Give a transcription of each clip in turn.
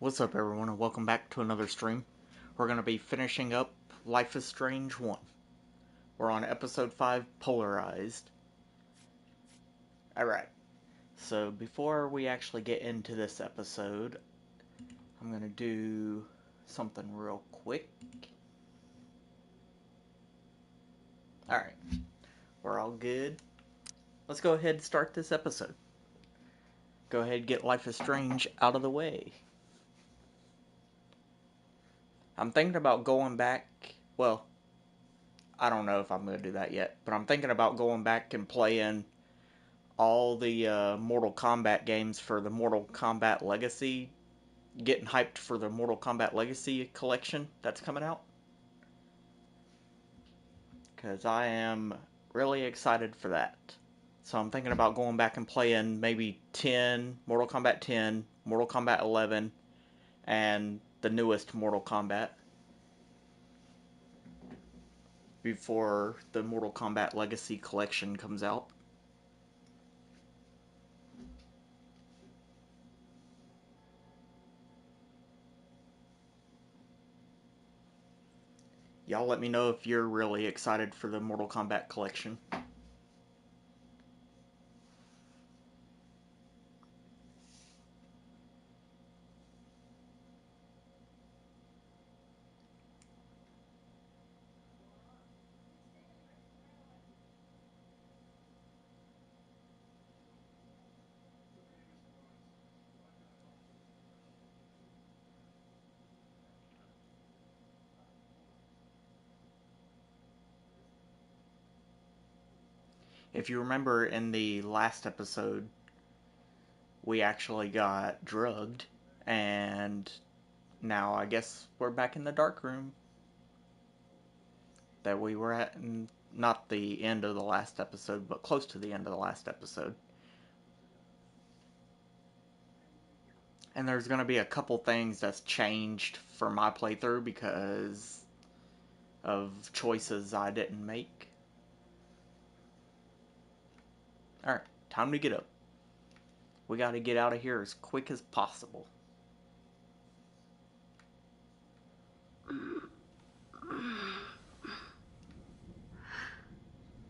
What's up everyone and welcome back to another stream. We're going to be finishing up Life is Strange 1. We're on episode 5, Polarized. Alright, so before we actually get into this episode, I'm going to do something real quick. Alright, we're all good. Let's go ahead and start this episode. Go ahead and get Life is Strange out of the way. I'm thinking about going back, well, I don't know if I'm going to do that yet, but I'm thinking about going back and playing all the Mortal Kombat games for the Mortal Kombat Legacy, getting hyped for the Mortal Kombat Legacy collection that's coming out. Because I am really excited for that. So I'm thinking about going back and playing maybe 10, Mortal Kombat 10, Mortal Kombat 11, and the newest Mortal Kombat before the Mortal Kombat Legacy collection comes out. Y'all let me know if you're really excited for the Mortal Kombat collection. If you remember in the last episode, we actually got drugged, and now I guess we're back in the dark room that we were at in, not the end of the last episode, but close to the end of the last episode. And there's going to be a couple things that's changed for my playthrough because of choices I didn't make. Alright, time to get up. We gotta get out of here as quick as possible.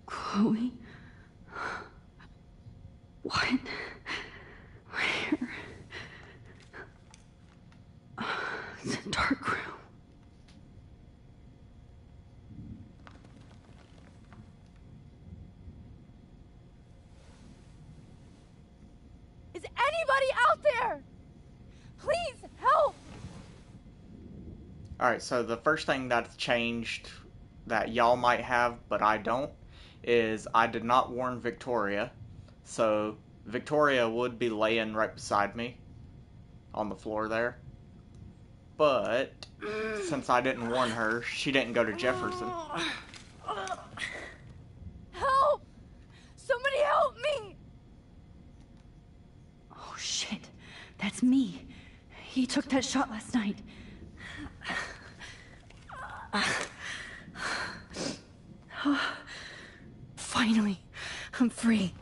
Chloe? What? Where? It's a dark room. Is anybody out there? Please help! Alright, so the first thing that's changed that y'all might have, but I don't, is I did not warn Victoria. So Victoria would be laying right beside me on the floor there. But since I didn't warn her, she didn't go to Jefferson. Help! Somebody help me! Oh shit, that's me. He took that shot last night. Finally, I'm free.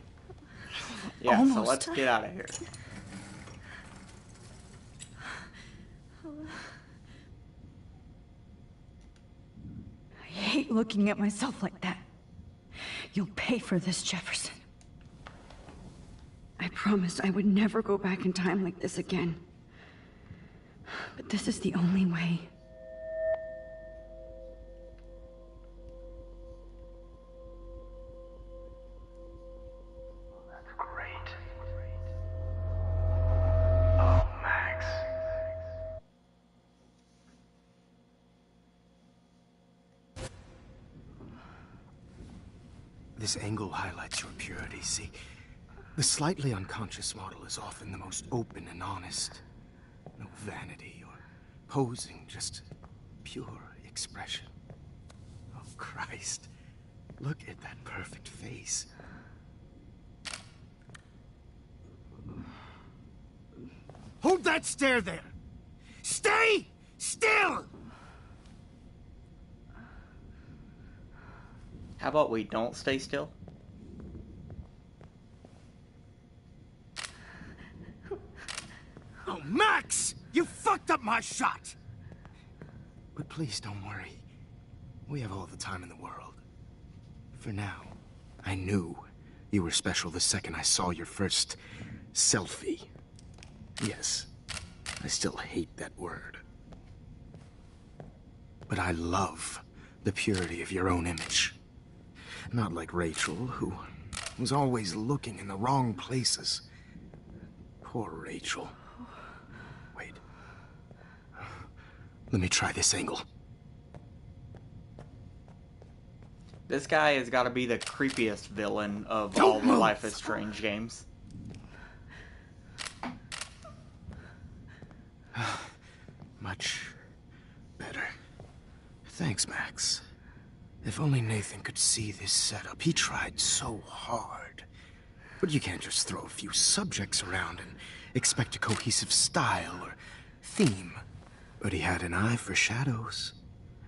Yeah, Almost. so let's get out of here. I hate looking at myself like that. You'll pay for this, Jefferson. I promised I would never go back in time like this again. But this is the only way. That's great. Oh, Max. This angle highlights your purity, see? The slightly unconscious model is often the most open and honest. No vanity or posing, just pure expression. Oh, Christ. Look at that perfect face. Hold that stare there! Stay still! How about we don't stay still? Oh, Max! You fucked up my shot! But please don't worry. We have all the time in the world. For now, I knew you were special the second I saw your first selfie. Yes, I still hate that word. But I love the purity of your own image. Not like Rachel, who was always looking in the wrong places. Poor Rachel. Wait. Let me try this angle. This guy has got to be the creepiest villain of Don't all the move. Life is Strange games. Much better. Thanks, Max. If only Nathan could see this setup. He tried so hard. But you can't just throw a few subjects around and expect a cohesive style or theme. But he had an eye for shadows,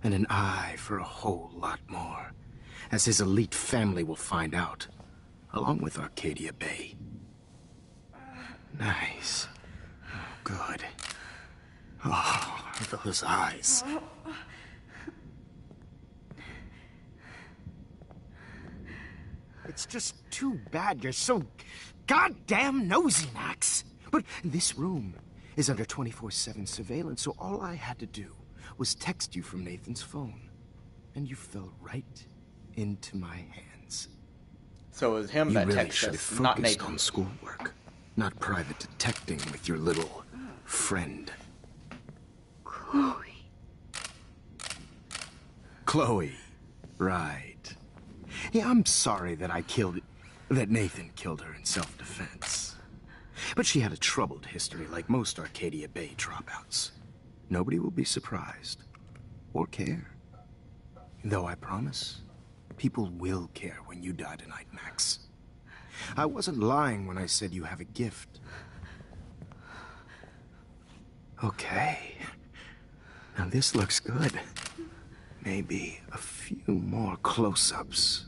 and an eye for a whole lot more, as his elite family will find out, along with Arcadia Bay. Nice. Oh, good. Oh, those eyes. It's just too bad you're so goddamn nosy, Max. But this room is under 24/7 surveillance, so all I had to do was text you from Nathan's phone. And you fell right into my hands. So it was him You that really texted should have us, not focused Nathan. on schoolwork, not private detecting with your little friend. Chloe. Chloe. Right. Yeah, I'm sorry that that Nathan killed her in self-defense. But she had a troubled history like most Arcadia Bay dropouts. Nobody will be surprised. Or care. Though I promise, people will care when you die tonight, Max. I wasn't lying when I said you have a gift. Okay. Now this looks good. Maybe a few more close-ups.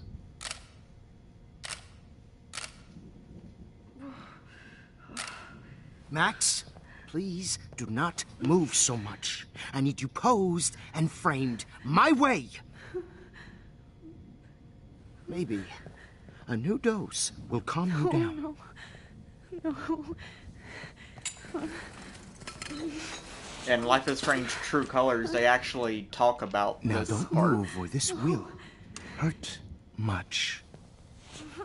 Max, please do not move so much. I need you posed and framed my way. Maybe a new dose will calm you down. No. In Life is Strange True Colors, they actually talk about Now this don't part. move or this will hurt much.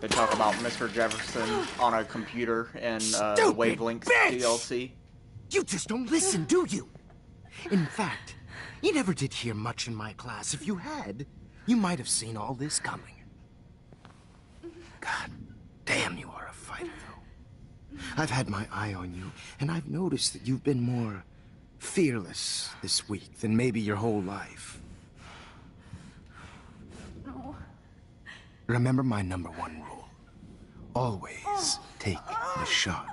They talk about Mr. Jefferson on a computer in the Stupid Wavelengths bitch! DLC. You just don't listen, do you? In fact, you never did hear much in my class. If you had, you might have seen all this coming. God damn, you are a fighter, though. I've had my eye on you, and I've noticed that you've been more fearless this week than maybe your whole life. No. Remember my #1 rule. Always take the shot.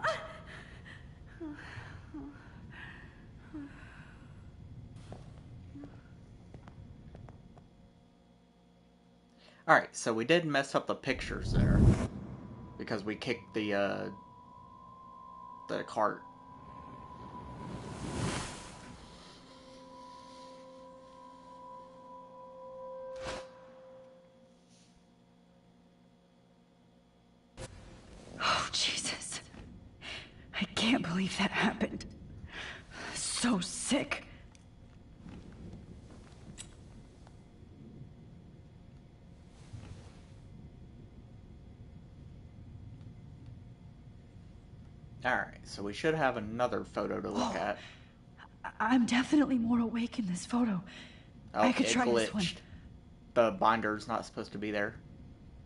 Alright, so we did mess up the pictures there. Because we kicked the cart. Oh, Jesus. I can't believe that happened. So sick. Alright, so we should have another photo to look at. I'm definitely more awake in this photo. Oh, I could it try this one. glitched. The binder's not supposed to be there.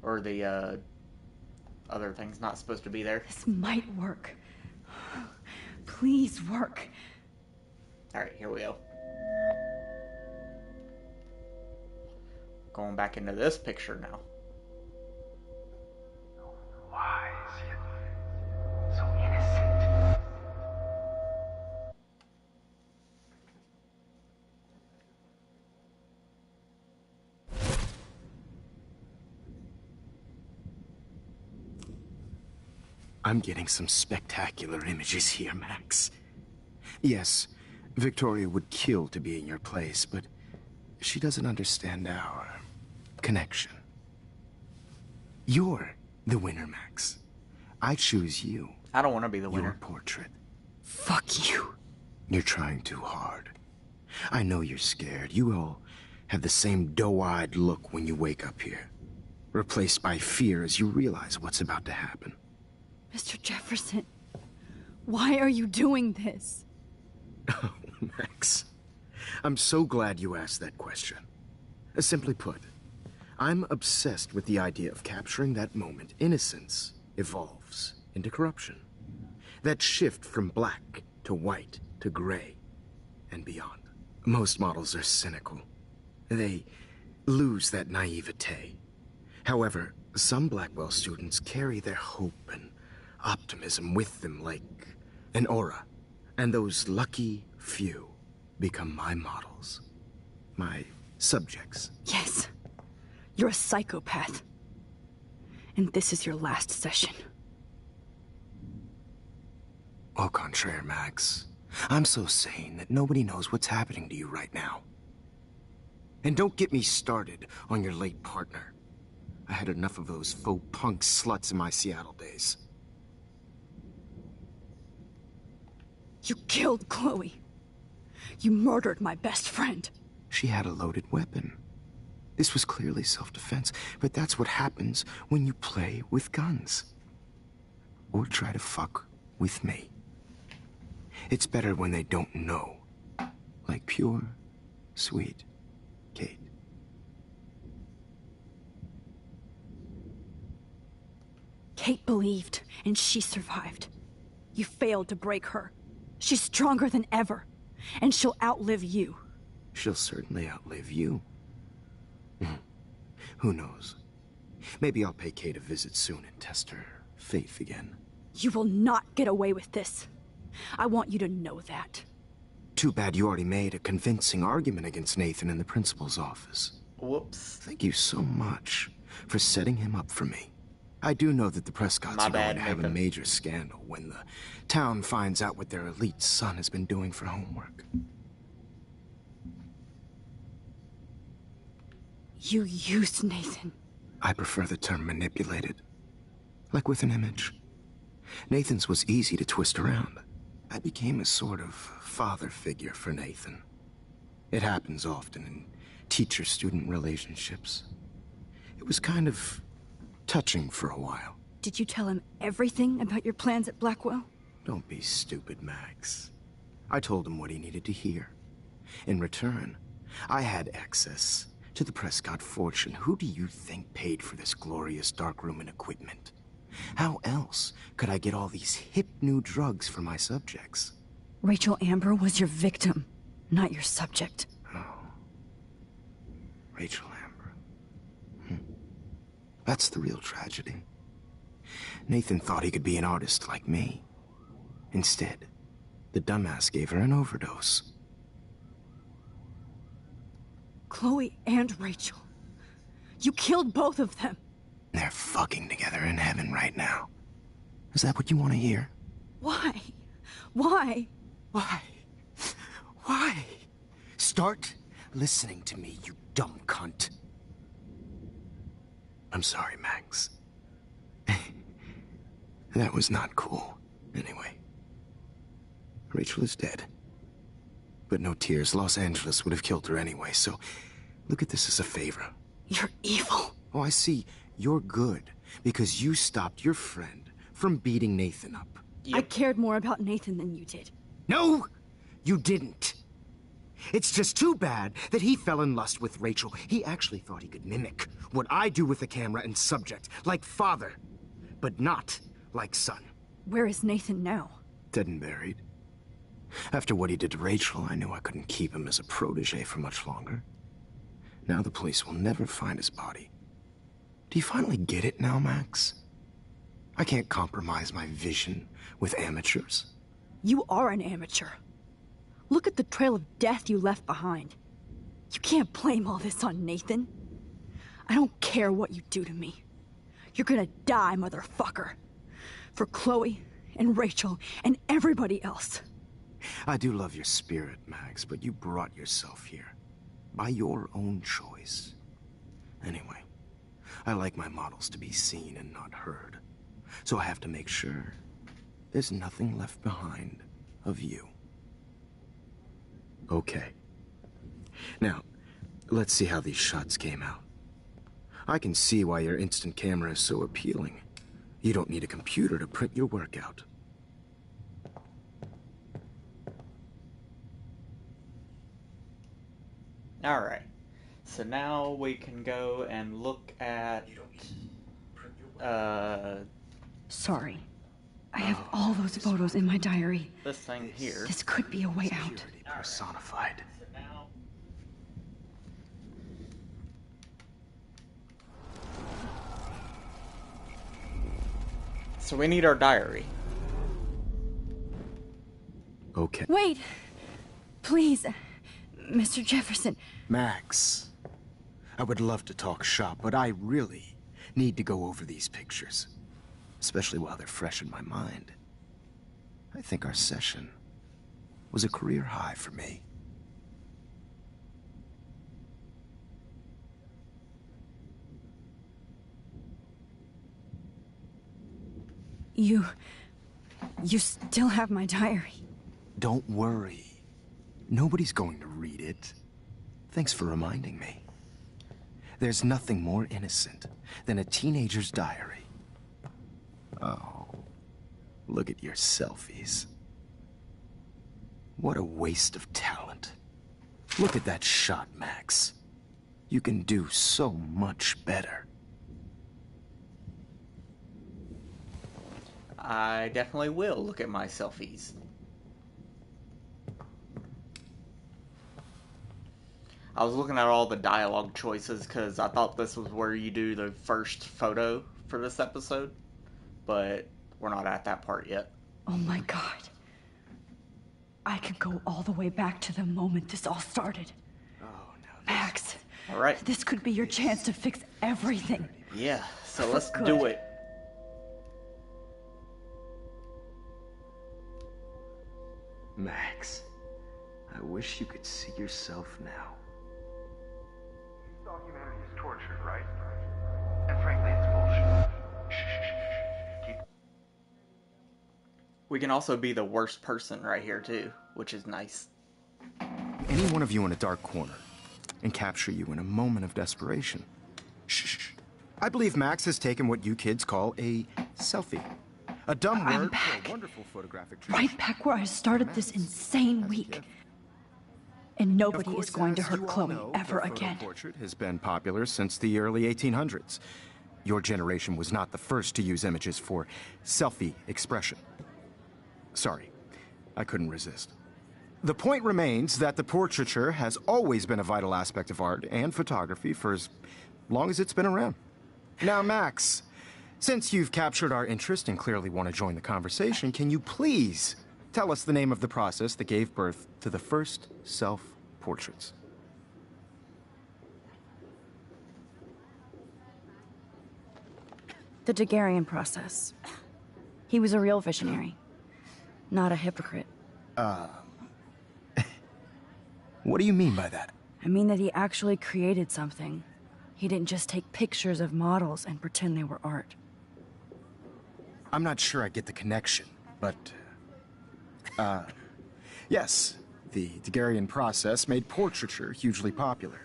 Or the, other thing's not supposed to be there. This might work. Please work. Alright, here we go. Going back into this picture now. Wise yet so innocent. I'm getting some spectacular images here, Max. Yes, Victoria would kill to be in your place, but she doesn't understand our connection. You're the winner, Max. I choose you. I don't want to be the Your winner. portrait. Fuck you. You're trying too hard. I know you're scared. You all have the same doe-eyed look when you wake up here, replaced by fear as you realize what's about to happen. Mr. Jefferson, why are you doing this? Oh, Max. I'm so glad you asked that question. Simply put, I'm obsessed with the idea of capturing that moment innocence evolves into corruption. That shift from black to white to gray and beyond. Most models are cynical. They lose that naivete. However, some Blackwell students carry their hope and optimism with them like an aura. And those lucky few become my models. My subjects. Yes, you're a psychopath. And this is your last session. Au contraire, Max. I'm so sane that nobody knows what's happening to you right now. And don't get me started on your late partner. I had enough of those faux punk sluts in my Seattle days. You killed Chloe. You murdered my best friend. She had a loaded weapon. This was clearly self-defense, but that's what happens when you play with guns. Or try to fuck with me. It's better when they don't know. Like pure, sweet Kate. Kate believed, and she survived. You failed to break her. She's stronger than ever, and she'll outlive you. She'll certainly outlive you. Who knows? Maybe I'll pay Kate a visit soon and test her faith again. You will not get away with this. I want you to know that. Too bad you already made a convincing argument against Nathan in the principal's office. Whoops. Thank you so much for setting him up for me. I do know that the Prescotts My are going bad, to have a Nathan. major scandal when the town finds out what their elite son has been doing for homework. You used Nathan. I prefer the term manipulated. Like with an image. Nathan's was easy to twist around. I became a sort of father figure for Nathan. It happens often in teacher-student relationships. It was kind of touching for a while. Did you tell him everything about your plans at Blackwell? Don't be stupid, Max. I told him what he needed to hear. In return, I had access to the Prescott fortune. Who do you think paid for this glorious darkroom and equipment? How else could I get all these hip new drugs for my subjects? Rachel Amber was your victim, not your subject. Oh. Rachel Amber. That's the real tragedy. Nathan thought he could be an artist like me. Instead, the dumbass gave her an overdose. Chloe and Rachel. You killed both of them. They're fucking together in heaven right now. Is that what you want to hear? Why? Why? Why? Why? Start listening to me, you dumb cunt. I'm sorry, Max. That was not cool. Anyway. Rachel is dead. But no tears. Los Angeles would have killed her anyway, so look at this as a favor. You're evil. Oh, I see. You're good because you stopped your friend from beating Nathan up. I cared more about Nathan than you did. No, you didn't. It's just too bad that he fell in lust with Rachel. He actually thought he could mimic what I do with the camera and subject, like father, but not like son. Where is Nathan now? Dead and buried. After what he did to Rachel, I knew I couldn't keep him as a protege for much longer. Now the police will never find his body. Do you finally get it now, Max? I can't compromise my vision with amateurs. You are an amateur. Look at the trail of death you left behind. You can't blame all this on Nathan. I don't care what you do to me. You're gonna die, motherfucker. For Chloe and Rachel and everybody else. I do love your spirit, Max, but you brought yourself here. By your own choice. Anyway, I like my models to be seen and not heard. So I have to make sure there's nothing left behind of you. Okay. Now, let's see how these shots came out. I can see why your instant camera is so appealing. You don't need a computer to print your work out. Alright, so now we can go and look at, Sorry. I have all those photos in my diary. this thing here. This could be a way out. Security personified. So we need our diary. Okay. Wait! Please, Mr. Jefferson. Max, I would love to talk shop, but I really need to go over these pictures. Especially while they're fresh in my mind. I think our session was a career high for me. You still have my diary. Don't worry. Nobody's going to read it. Thanks for reminding me. There's nothing more innocent than a teenager's diary. Oh, look at your selfies. What a waste of talent. Look at that shot, Max. You can do so much better. I definitely will look at my selfies. I was looking at all the dialogue choices because I thought this was where you do the first photo for this episode, but we're not at that part yet. Oh my god. I can go all the way back to the moment this all started. Oh, no. Max, All right. this could be your chance to fix everything. Yeah, so let's Good. do it. Max, I wish you could see yourself now. You thought humanity is tortured, right? And frankly, it's bullshit. Shh, shh, shh. Keep We can also be the worst person right here too, which is nice. Any one of you in a dark corner and capture you in a moment of desperation. Shh. I believe Max has taken what you kids call a selfie. A dumb I'm word back. for a wonderful photographic tradition. Right back where I started this insane week. And nobody is going to hurt Chloe ever again. Portrait has been popular since the early 1800s. Your generation was not the first to use images for selfie expression. Sorry, I couldn't resist. The point remains that the portraiture has always been a vital aspect of art and photography for as long as it's been around. Now, Max, since you've captured our interest and clearly want to join the conversation, can you please tell us the name of the process that gave birth to the first self-portraits? The Daguerrean process. He was a real visionary, not a hypocrite. What do you mean by that? I mean that he actually created something. He didn't just take pictures of models and pretend they were art. I'm not sure I get the connection, but... yes, the Daguerrean process made portraiture hugely popular.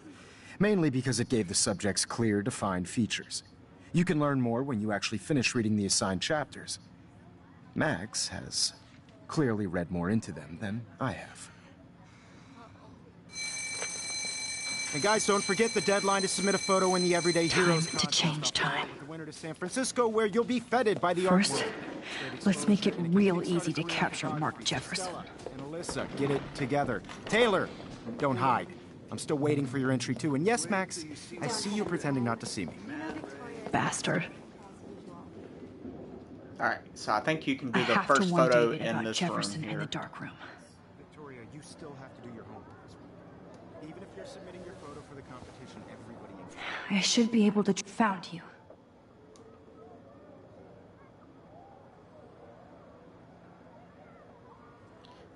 Mainly because it gave the subjects clear, defined features. You can learn more when you actually finish reading the assigned chapters. Max has clearly read more into them than I have. And guys, don't forget the deadline to submit a photo in the Everyday Heroes Time to change time. The winner to San Francisco, where you'll be feted by the First, art world. let's make it real easy to capture Mark Jefferson. And Alyssa, get it together. Taylor, don't hide. I'm still waiting for your entry too. And yes, Max, I see you pretending not to see me. Bastard. Alright, so I think you can do I the have first to warn photo David in about this Jefferson room in the here. dark room. Victoria, you still have to do your homework as well. Even if you're submitting your photo for the competition, everybody in... I should be able to found you.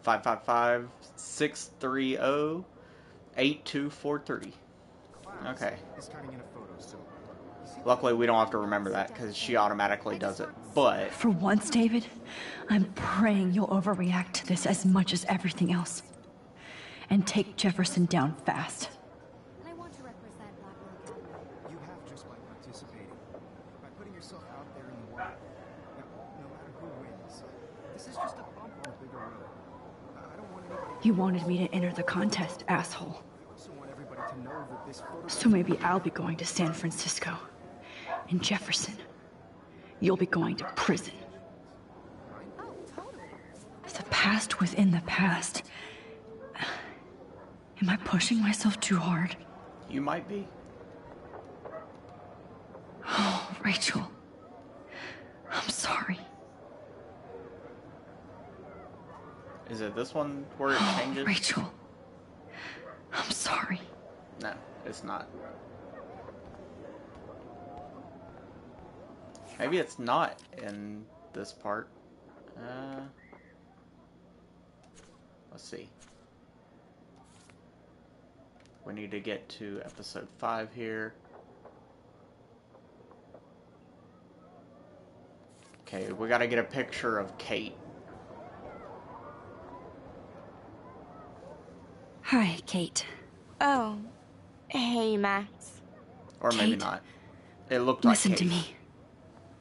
555-630-8243. Class Okay. is turning in a photo, so you see Luckily, we don't have to remember that because she automatically does it. But For once, David, I'm praying you'll overreact to this as much as everything else. And take Jefferson down fast. And I want to represent Blackwell Academy. you have just by participating, by putting yourself out there in the world. No matter who wins, this is just a bump on a bigger road. I don't want anybody to You wanted me to enter the contest, asshole. I also want everybody to know that this photo So maybe I'll be going to San Francisco. And Jefferson, you'll be going to prison. Oh, totally. The past within the past. Am I pushing myself too hard? you might be. Oh, Rachel. I'm sorry. Is it this one where it Oh, changes? Rachel. I'm sorry. No, it's not. Maybe it's not in this part. Let's see. We need to get to episode 5 here. Okay, we gotta get a picture of Kate. Hi, Kate. Oh, hey, Max. Or maybe Kate? not. It looked like Listen Kate. to me.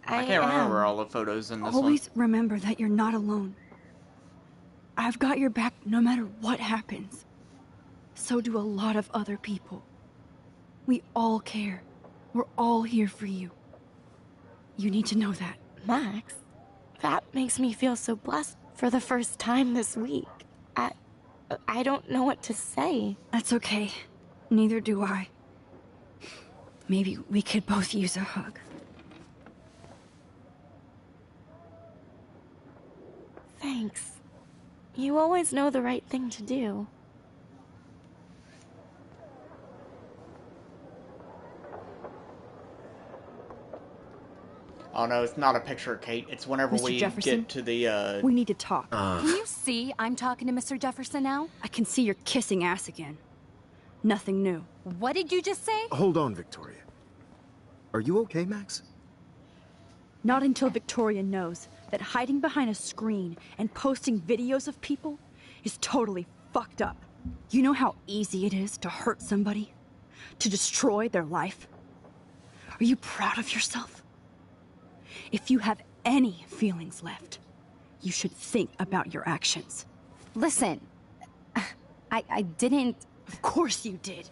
I can't remember all the photos in this Always one. remember that you're not alone. I've got your back no matter what happens. So do a lot of other people. We all care. We're all here for you. You need to know that. Max, that makes me feel so blessed for the first time this week. I don't know what to say. That's okay. Neither do I. Maybe we could both use a hug. Thanks. You always know the right thing to do. Oh no, it's not a picture of Kate. It's whenever Mr. we Jefferson? get to the, We need to talk. Can you see I'm talking to Mr. Jefferson now? I can see you're kissing ass again. Nothing new. What did you just say? Hold on, Victoria. Are you okay, Max? Not until Victoria knows that hiding behind a screen and posting videos of people is totally fucked up. You know how easy it is to hurt somebody? To destroy their life? Are you proud of yourself? If you have any feelings left, you should think about your actions. Listen, I didn't... Of course you did.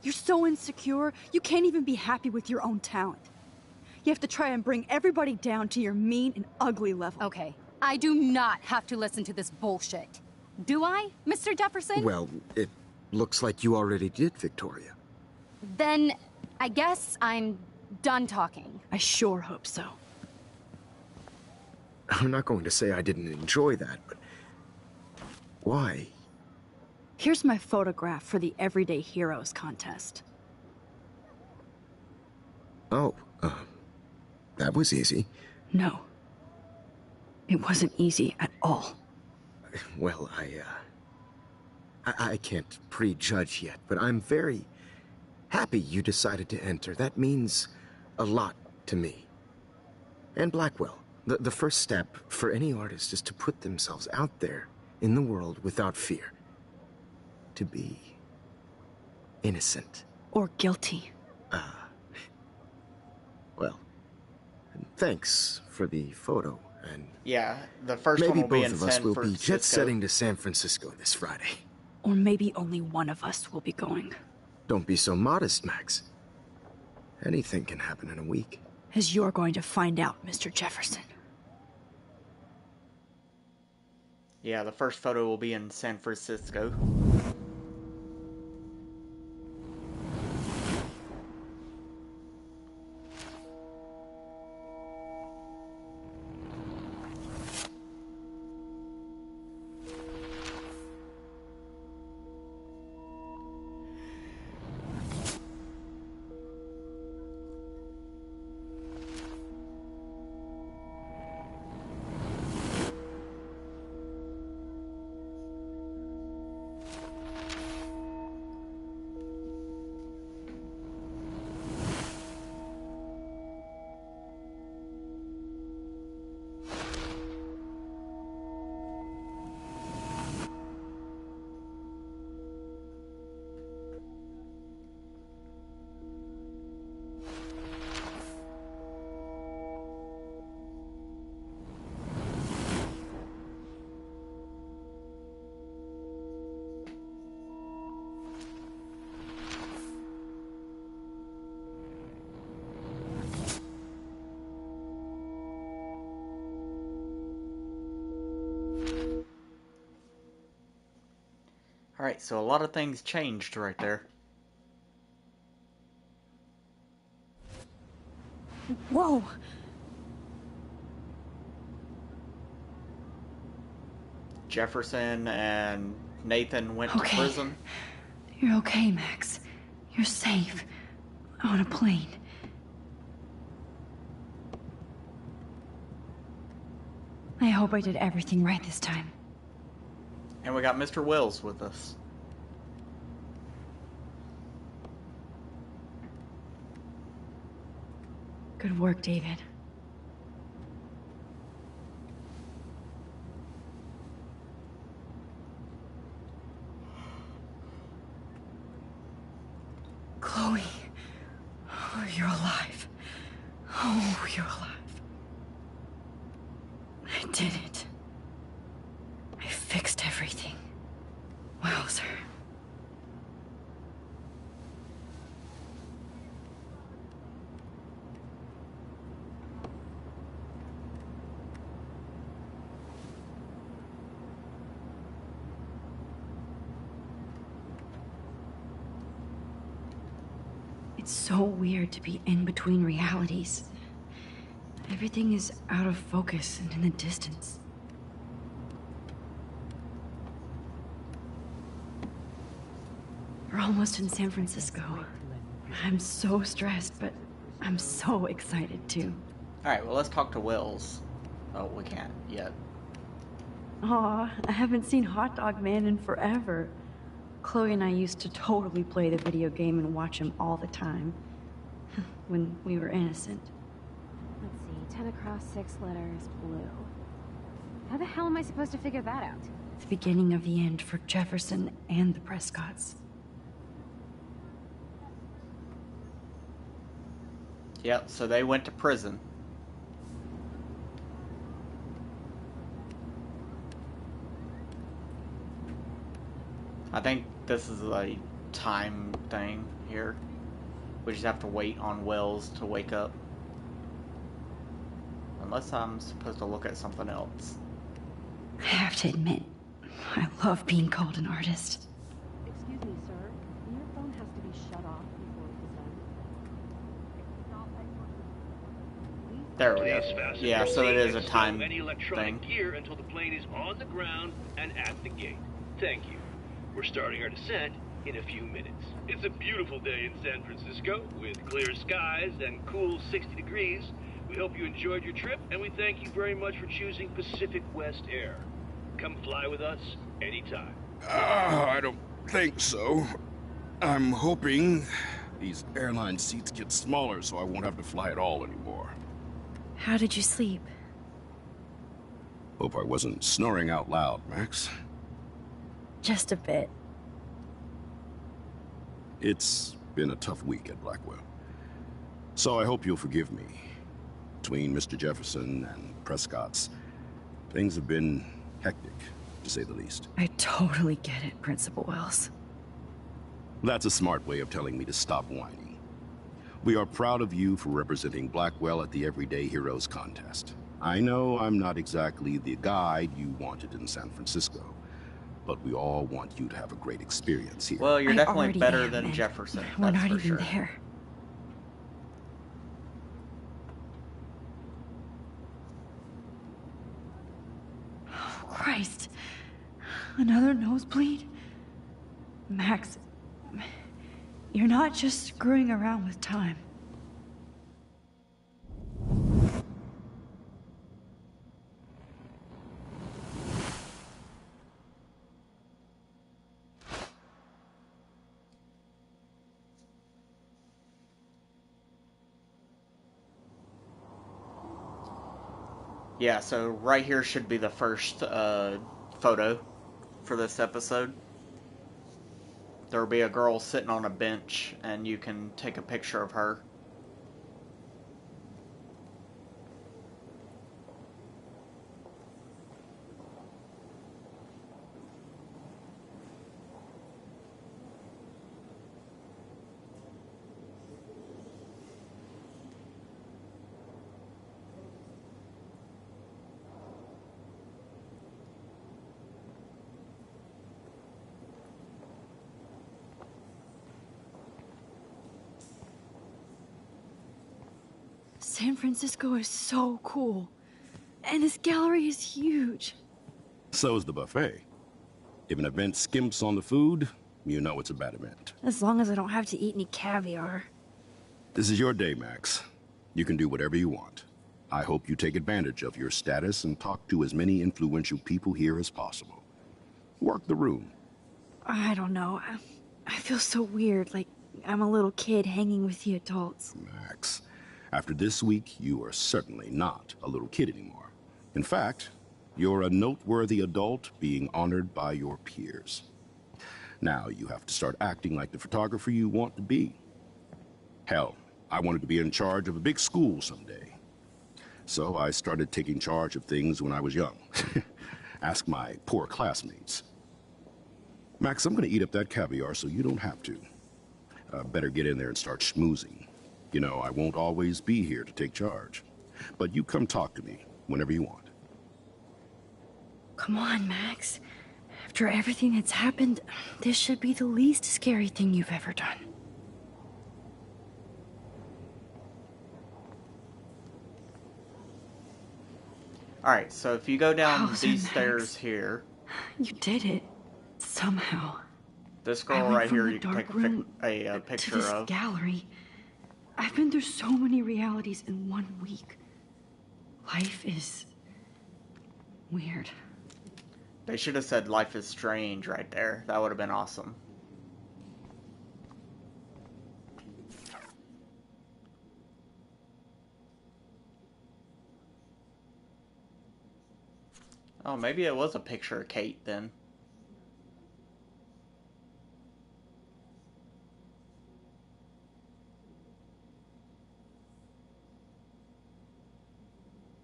You're so insecure, you can't even be happy with your own talent. You have to try and bring everybody down to your mean and ugly level. Okay, I do not have to listen to this bullshit. Do I, Mr. Jefferson? Well, it looks like you already did, Victoria. Then I guess I'm done talking. I sure hope so. I'm not going to say I didn't enjoy that, but why? Here's my photograph for the Everyday Heroes contest. Oh, that was easy. No. It wasn't easy at all. Well, I can't prejudge yet, but I'm very happy you decided to enter. That means a lot to me. And Blackwell. The first step for any artist is to put themselves out there in the world without fear. To be innocent. Or guilty. Well, thanks for the photo, and yeah, the first one maybe will be both in of us San will be Francisco. jet-setting to San Francisco this Friday. Or maybe only one of us will be going. Don't be so modest, Max. Anything can happen in a week. As you're going to find out, Mr. Jefferson. Yeah, the first photo will be in San Francisco. Alright, so a lot of things changed right there. Whoa! Jefferson and Nathan went to prison. You're okay, Max. You're safe. On a plane. I hope I did everything right this time. And we got Mr. Wills with us. Good work, David. Chloe. Oh, you're alive. Oh, you're alive. I did it. I fixed everything. Wowzer. It's so weird to be in between realities. Everything is out of focus and in the distance. We're almost in San Francisco. I'm so stressed, but I'm so excited too. Alright, well, let's talk to Wills. Oh, we can't yet. Aw, I haven't seen Hot Dog Man in forever. Chloe and I used to totally play the video game and watch him all the time. When we were innocent. Let's see, 10 across, 6 letters, blue. How the hell am I supposed to figure that out? The beginning of the end for Jefferson and the Prescotts. Yep, so they went to prison. I think this is a time thing here. We just have to wait on Wills to wake up. Unless I'm supposed to look at something else. I have to admit, I love being called an artist. Excuse me, sir. Your phone has to be shut off before it is done. There we go. Please fasten Yeah, your so it seat is a and time stow any electronic thing. gear until the plane is on the ground and at the gate. Thank you. We're starting our descent in a few minutes. It's a beautiful day in San Francisco with clear skies and cool 60 degrees. We hope you enjoyed your trip, and we thank you very much for choosing Pacific West Air. Come fly with us anytime. I don't think so. I'm hoping these airline seats get smaller so I won't have to fly at all anymore. How did you sleep? Hope I wasn't snoring out loud, Max. Just a bit. It's been a tough week at Blackwell. So I hope you'll forgive me. Between Mr. Jefferson and Prescott's, things have been hectic, to say the least. I totally get it, Principal Wells. That's a smart way of telling me to stop whining. We are proud of you for representing Blackwell at the Everyday Heroes contest. I know I'm not exactly the guide you wanted in San Francisco, but we all want you to have a great experience here. Well, you're I definitely already better am, than and Jefferson. We're That's not for even sure. there. Oh, Christ. Another nosebleed? Max, you're not just screwing around with time. Yeah, so right here should be the first photo for this episode. There will be a girl sitting on a bench, and you can take a picture of her. San Francisco is so cool. And this gallery is huge. So is the buffet. If an event skimps on the food, you know it's a bad event. As long as I don't have to eat any caviar. This is your day, Max. You can do whatever you want. I hope you take advantage of your status and talk to as many influential people here as possible. Work the room. I don't know. I feel so weird, like I'm a little kid hanging with the adults. Max, after this week, you are certainly not a little kid anymore. In fact, you're a noteworthy adult being honored by your peers. Now you have to start acting like the photographer you want to be. Hell, I wanted to be in charge of a big school someday. So I started taking charge of things when I was young. Ask my poor classmates. Max, I'm gonna eat up that caviar so you don't have to. Better get in there and start schmoozing. You know, I won't always be here to take charge. But you come talk to me whenever you want. Come on, Max. After everything that's happened, this should be the least scary thing you've ever done. Alright, so if you go down Wowza, these Max. stairs here, You did it. Somehow. this I girl went right from here the you can dark take room a to picture this of. gallery. I've been through so many realities in 1 week. Life is weird. They should have said life is strange right there. That would have been awesome. Oh, maybe it was a picture of Kate then.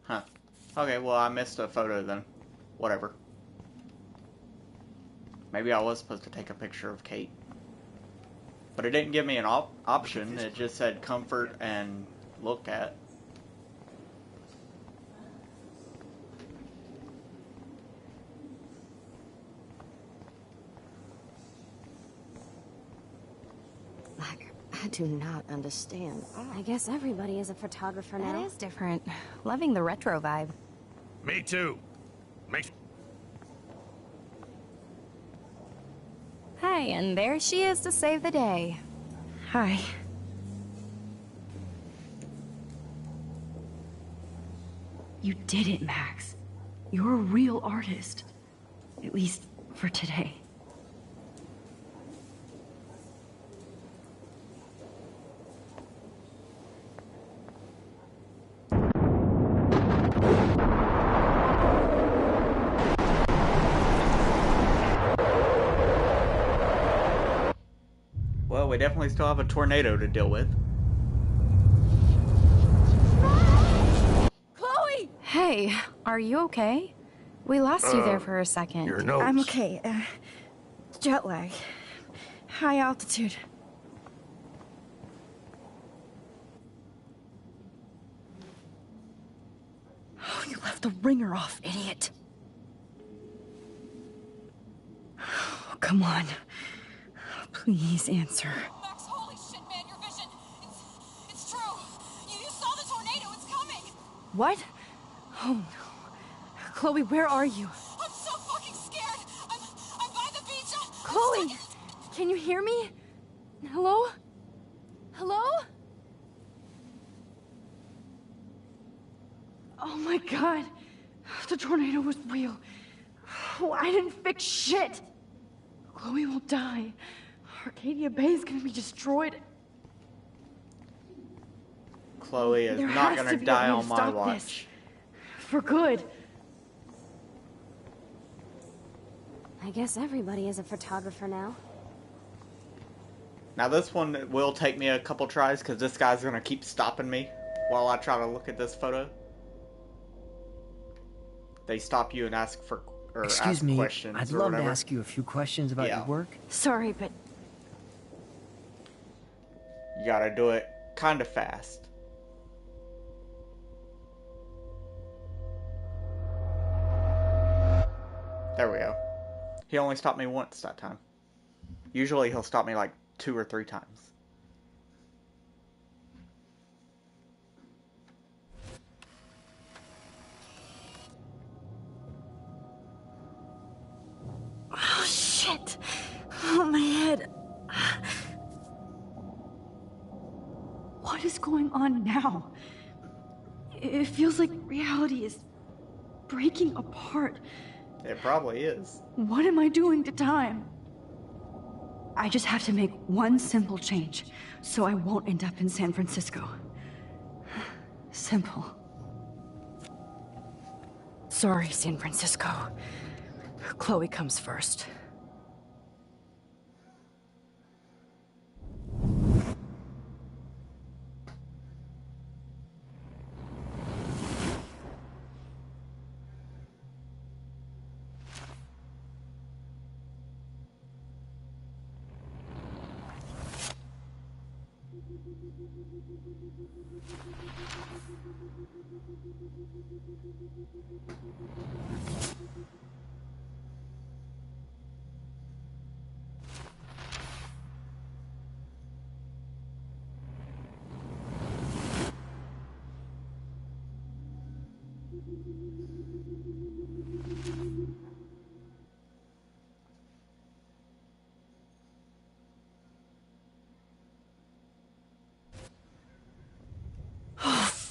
Huh. Okay, well, I missed a photo then. Whatever. Maybe I was supposed to take a picture of Kate. But it didn't give me an option. It just said comfort and look at. I do not understand. I guess everybody is a photographer now. That is different. Loving the retro vibe. Me too. Hi, and there she is to save the day. Hi. You did it, Max. You're a real artist. At least for today. Well, we definitely still have a tornado to deal with. Chloe! Hey, are you okay? We lost you there for a second. Your nose. I'm okay. Jet lag. High altitude. Oh, you left the ringer off, idiot. Oh, come on. Please answer. Max, holy shit, man, your vision. It's true. You saw the tornado. It's coming. What? Oh no. Chloe, where are you? I'm so fucking scared. I'm by the beach. Chloe! Can you hear me? Hello? Hello? Oh my god. The tornado was real. Oh, I didn't fix shit. Chloe will die. Arcadia Bay is gonna be destroyed. Chloe is There not has gonna to be a die way to on my stop watch. this. For good. I guess everybody is a photographer now. Now this one will take me a couple tries because this guy's gonna keep stopping me while I try to look at this photo. They stop you and ask for Excuse ask me, questions I'd or love whatever. to ask you a few questions about Yeah. your work. Sorry, but You gotta do it kind of fast. There we go. He only stopped me once that time. Usually he'll stop me like 2 or 3 times. Shit. Oh, my head. What is going on now? It feels like reality is breaking apart. It probably is. What am I doing to time? I just have to make one simple change, so I won't end up in San Francisco. Simple. Sorry, San Francisco. Chloe comes first.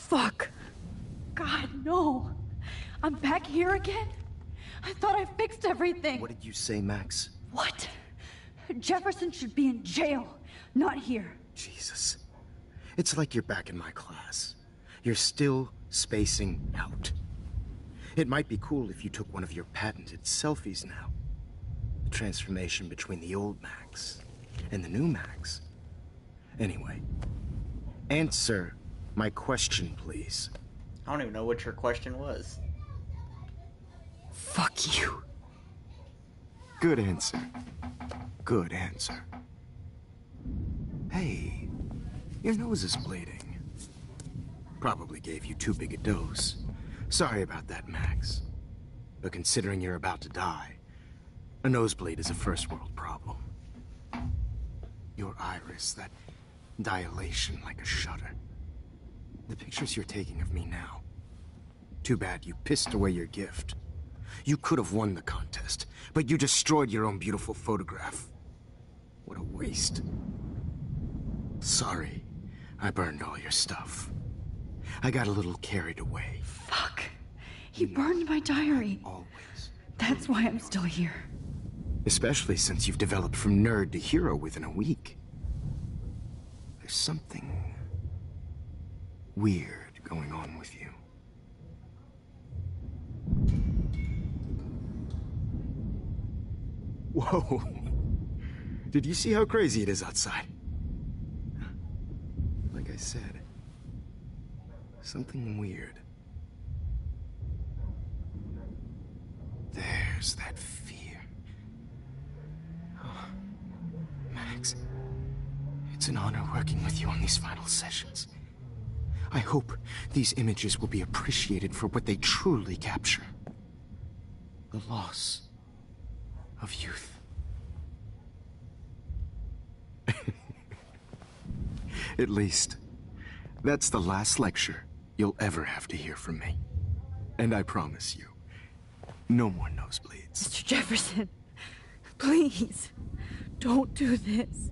Fuck. God, no. I'm back here again? I thought I fixed everything. What did you say, Max? What? Jefferson should be in jail, not here. Jesus. It's like you're back in my class. You're still spacing out. It might be cool if you took one of your patented selfies now. The transformation between the old Max and the new Max. Anyway, answer my question, please. I don't even know what your question was. Fuck you. Good answer. Good answer. Hey, your nose is bleeding. Probably gave you too big a dose. Sorry about that, Max. But considering you're about to die, a nosebleed is a first world problem. Your iris, that dilation like a shutter. The pictures you're taking of me now. Too bad you pissed away your gift. You could have won the contest, but you destroyed your own beautiful photograph. What a waste. Sorry, I burned all your stuff. I got a little carried away. Fuck. He burned my diary. Always. That's why I'm still here. Especially since you've developed from nerd to hero within a week. There's something weird going on with you. Whoa. Did you see how crazy it is outside? Like I said, something weird. There's that fear. Oh, Max, it's an honor working with you on these final sessions. I hope these images will be appreciated for what they truly capture. The loss of youth. At least, that's the last lecture you'll ever have to hear from me. And I promise you, no more nosebleeds. Mr. Jefferson, please, don't do this.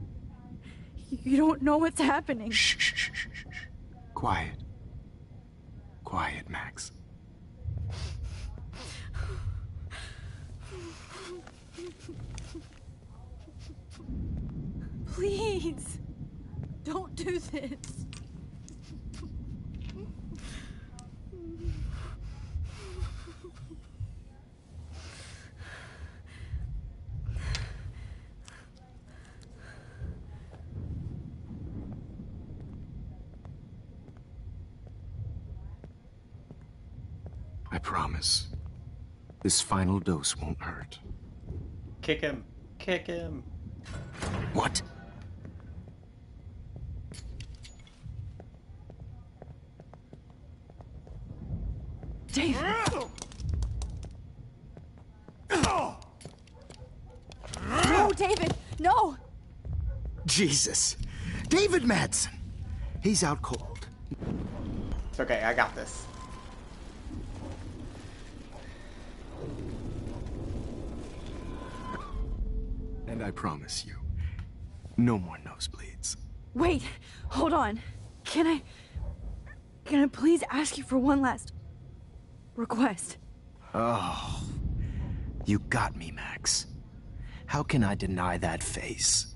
You don't know what's happening. Shh, shh, shh, shh, shh. Quiet. Quiet, Max. Please, don't do this. I promise, this final dose won't hurt. Kick him. Kick him. What? David! No, David! No! Jesus! David Madsen! He's out cold. It's okay, I got this. And I promise you, no more nosebleeds. Wait, hold on. Can I please ask you for one last request? Oh, you got me, Max. How can I deny that face?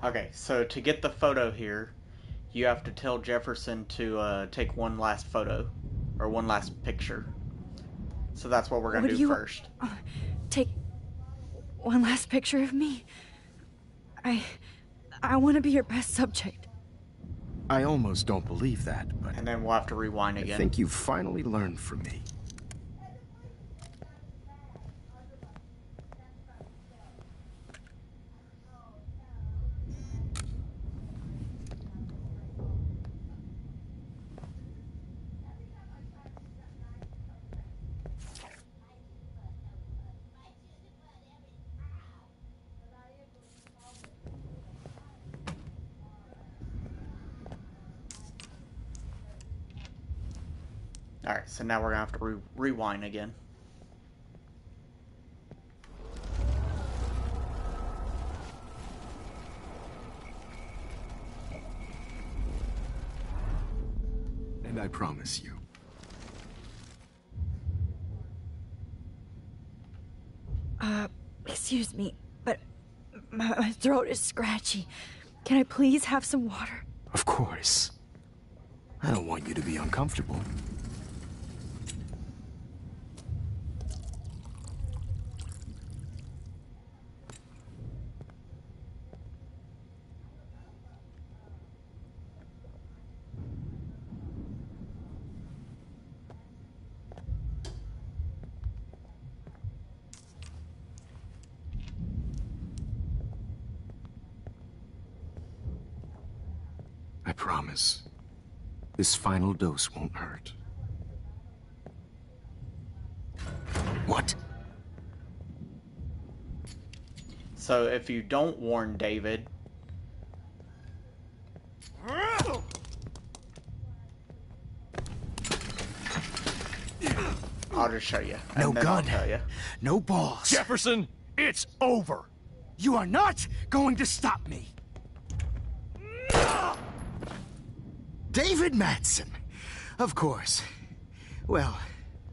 Okay, so to get the photo here, you have to tell Jefferson to take one last photo, or one last picture. So that's what we're gonna do first. Take one last picture of me? I want to be your best subject. I almost don't believe that, but And then we'll have to rewind again. I think you've finally learned from me. Alright, so now we're gonna have to rewind again. And I promise you. Excuse me, but my throat is scratchy. Can I please have some water? Of course. I don't want you to be uncomfortable. I promise. This final dose won't hurt. What? So if you don't warn David... I'll just show you. No gun. gun. I'll tell you. No balls. Jefferson, it's over. You are not going to stop me. David Madsen. Of course. Well,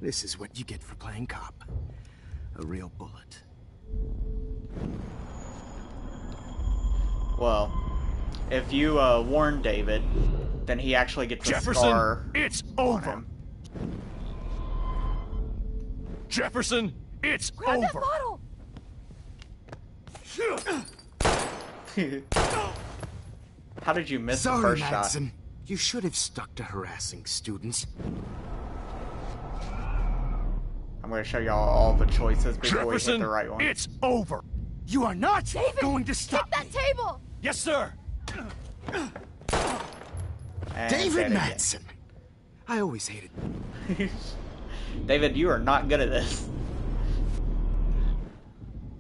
this is what you get for playing cop. A real bullet. Well, if you warn David, then he actually gets a scar. It's on over. him. Jefferson, it's Grab that over. bottle! How did you miss the Sorry, first shot? Madsen. You should have stuck to harassing students. I'm going to show y'all all the choices before we hit Jefferson, the right one. it's over. You are not David, going to stop take that table! Yes, sir. And David dead again. Madsen. I always hated. David, you are not good at this.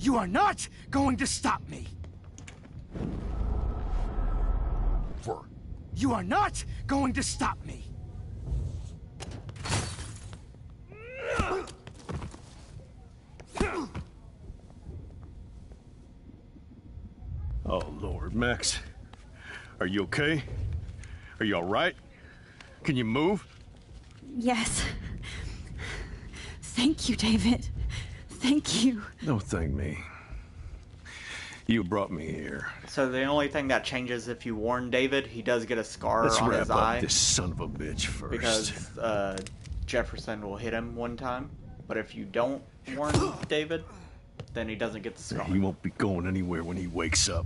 You are not going to stop me. You are not going to stop me. Oh, Lord, Max. Are you okay? Are you all right? Can you move? Yes. Thank you, David. Thank you. Don't thank me. You brought me here. So the only thing that changes if you warn David, he does get a scar Let's on wrap his up eye. this son of a bitch first. Because Jefferson will hit him one time. But if you don't warn David, then he doesn't get the scar. He won't be going anywhere when he wakes up.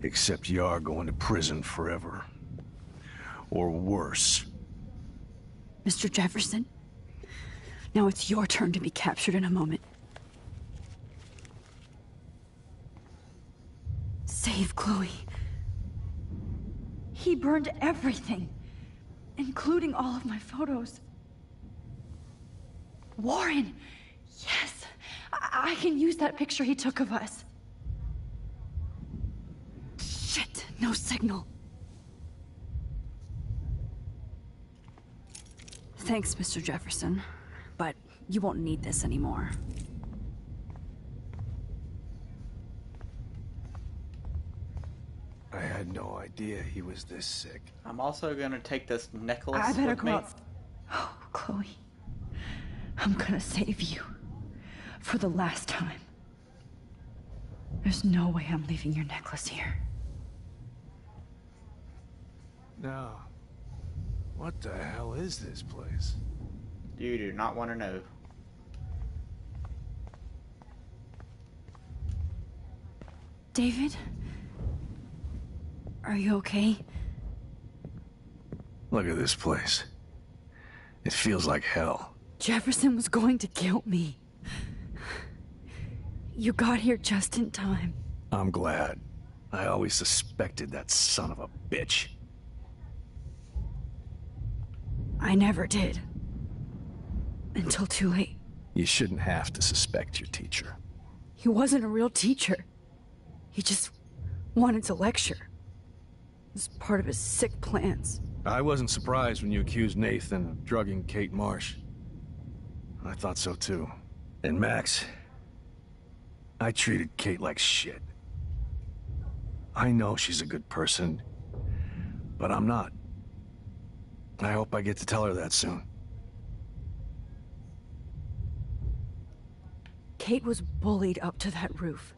Except you are going to prison forever. Or worse. Mr. Jefferson, now it's your turn to be captured in a moment. Save Chloe. He burned everything, including all of my photos. Warren! Yes! I can use that picture he took of us. Shit, no signal. Thanks, Mr. Jefferson, but you won't need this anymore. I had no idea he was this sick. I'm also gonna take this necklace I better with go me. out. Oh, Chloe. I'm gonna save you. For the last time. There's no way I'm leaving your necklace here. Now, what the hell is this place? You do not want to know. David? Are you okay? Look at this place. It feels like hell. Jefferson was going to kill me. You got here just in time. I'm glad. I always suspected that son of a bitch. I never did. Until too late. You shouldn't have to suspect your teacher. He wasn't a real teacher. He just wanted to lecture. It was part of his sick plans. I wasn't surprised when you accused Nathan of drugging Kate Marsh. I thought so too. And Max, I treated Kate like shit. I know she's a good person, but I'm not. I hope I get to tell her that soon. Kate was bullied up to that roof.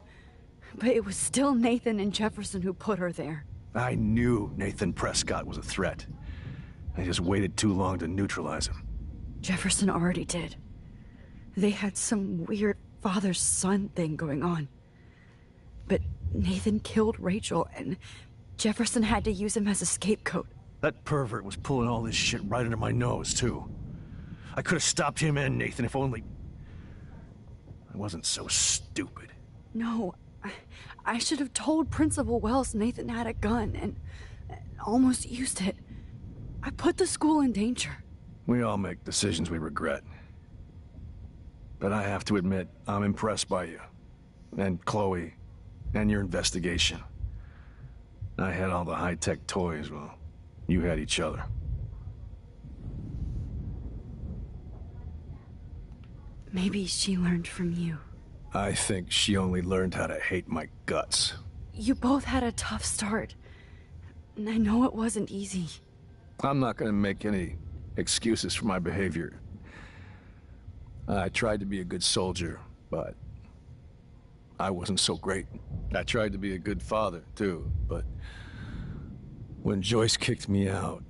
But it was still Nathan and Jefferson who put her there. I knew Nathan Prescott was a threat. I just waited too long to neutralize him. Jefferson already did. They had some weird father-son thing going on. But Nathan killed Rachel, and Jefferson had to use him as a scapegoat. That pervert was pulling all this shit right under my nose, too. I could have stopped him and Nathan if only... I wasn't so stupid. No, I should have told Principal Wells Nathan had a gun and almost used it. I put the school in danger. We all make decisions we regret. But I have to admit, I'm impressed by you. And Chloe. And your investigation. I had all the high-tech toys, well, you had each other. Maybe she learned from you. I think she only learned how to hate my guts. You both had a tough start. And I know it wasn't easy. I'm not gonna make any excuses for my behavior. I tried to be a good soldier, but I wasn't so great. I tried to be a good father, too, but when Joyce kicked me out,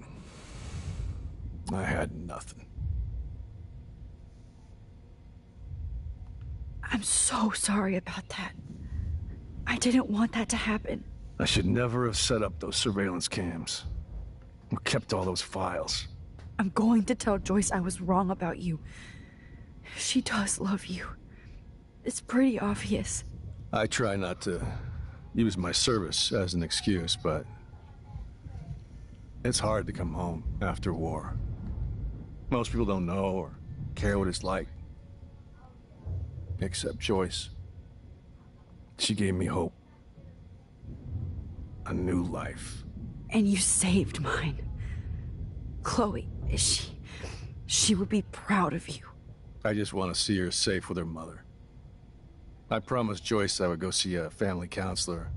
I had nothing. I'm so sorry about that. I didn't want that to happen. I should never have set up those surveillance cams. Or kept all those files. I'm going to tell Joyce I was wrong about you. She does love you. It's pretty obvious. I try not to use my service as an excuse, but it's hard to come home after war. Most people don't know or care what it's like. Except Joyce. She gave me hope. A new life. And you saved mine. Chloe, she would be proud of you. I just want to see her safe with her mother. I promised Joyce I would go see a family counselor.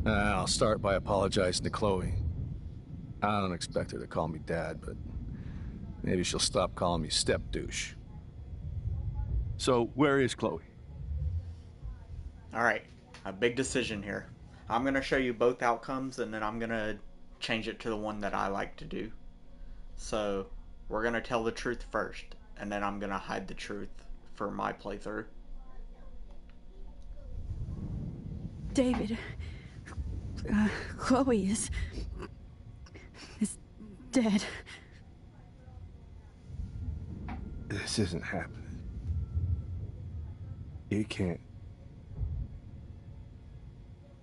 I'll start by apologizing to Chloe. I don't expect her to call me Dad, but maybe she'll stop calling me step-douche. So, where is Chloe? Alright, a big decision here. I'm going to show you both outcomes, and then I'm going to change it to the one that I like to do. So, we're going to tell the truth first, and then I'm going to hide the truth for my playthrough. David, Chloe is dead. This isn't happening. You can't.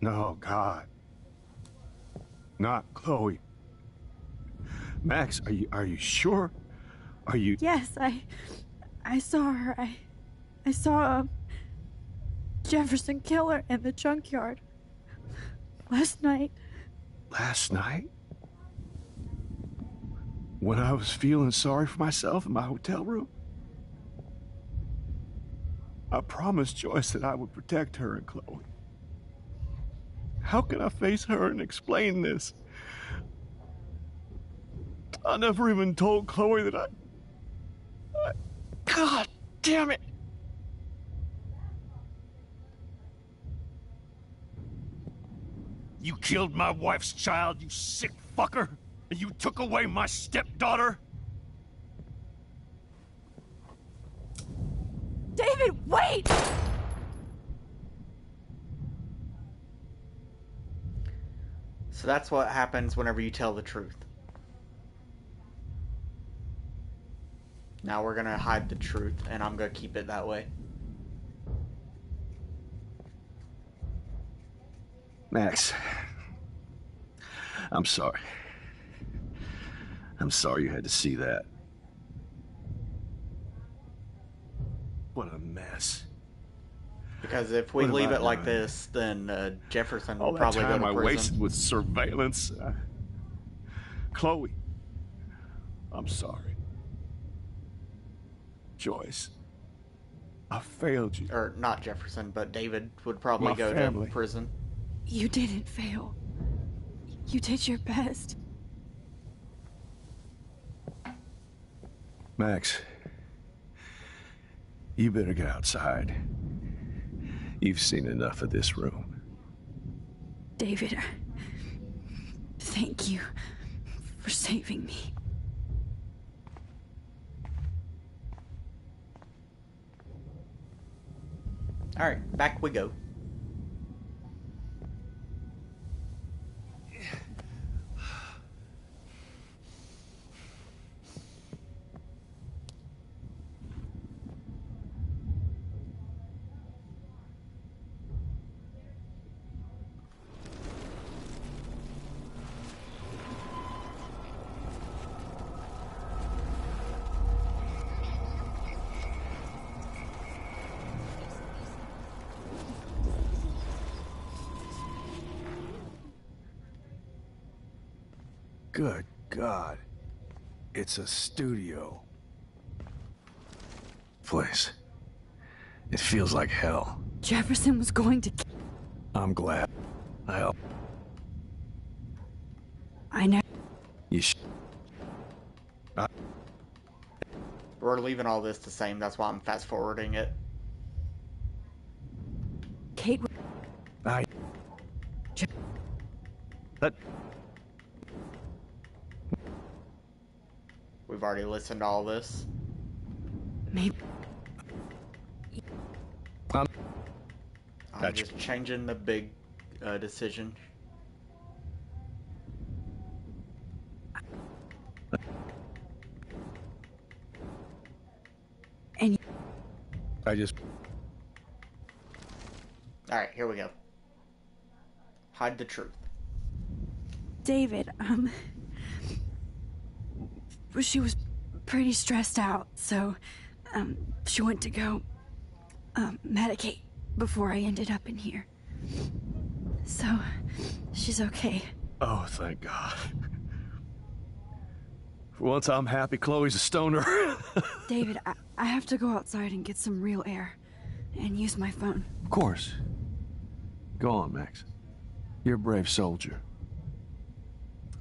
No, God. Not Chloe. Max, are you sure? Are you... Yes, I saw her. I saw Jefferson kill her in the junkyard. Last night. Last night? When I was feeling sorry for myself in my hotel room? I promised Joyce that I would protect her and Chloe. How can I face her and explain this? I never even told Chloe that I... God damn it! You killed my wife's child, you sick fucker! And you took away my stepdaughter? David, wait! So that's what happens whenever you tell the truth. Now we're gonna hide the truth, and I'm gonna keep it that way. Max, I'm sorry. I'm sorry you had to see that. What a mess. Because if we What leave have it I like done? this, then Jefferson will All that probably go time to I prison. wasted with surveillance. Chloe, I'm sorry. Joyce, I failed you. Or not Jefferson, but David would probably My go family. to prison. You didn't fail. You did your best. Max, you better get outside. You've seen enough of this room. David, thank you for saving me. Alright, back we go. Good God. It's a studio. Place. It feels like hell. Jefferson was going to... I'm glad. I helped. I never... You We're leaving all this the same, that's why I'm fast forwarding it. Kate... I... That... We've already listened to all this. Maybe... I'm Gotcha. just changing the big decision. And... I just... Alright, here we go. Hide the truth. David, she was pretty stressed out, so, she went to go, medicate before I ended up in here. So, she's okay. Oh, thank God. For once I'm happy Chloe's a stoner. David, I have to go outside and get some real air, and use my phone. Of course. Go on, Max. You're a brave soldier.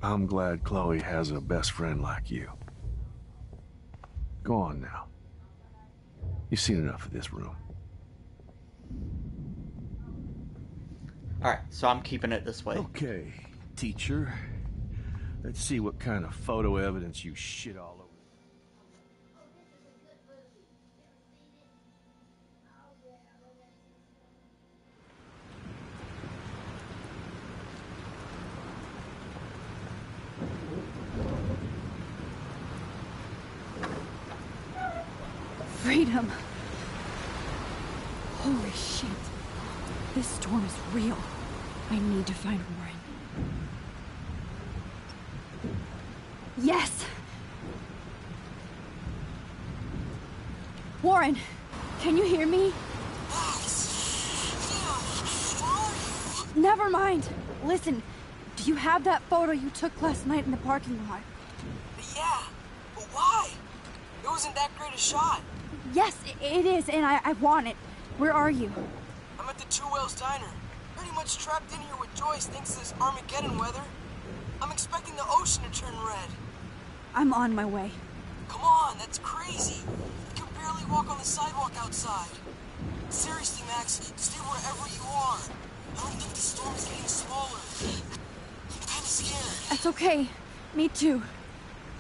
I'm glad Chloe has a best friend like you. Go on now. You've seen enough of this room. Alright, so I'm keeping it this way. Okay, teacher. Let's see what kind of photo evidence you shit all over. Freedom. Holy shit. This storm is real. I need to find Warren. Yes! Warren, can you hear me? Never mind. Listen, do you have that photo you took last night in the parking lot? Yeah, but why? It wasn't that great a shot. Yes, it is, and I want it. Where are you? I'm at the Two Whales Diner. Pretty much trapped in here with Joyce thanks to this Armageddon weather. I'm expecting the ocean to turn red. I'm on my way. Come on, that's crazy. You can barely walk on the sidewalk outside. Seriously, Max, stay wherever you are. I don't think the storm is getting smaller. I'm kinda scared. That's okay. Me too.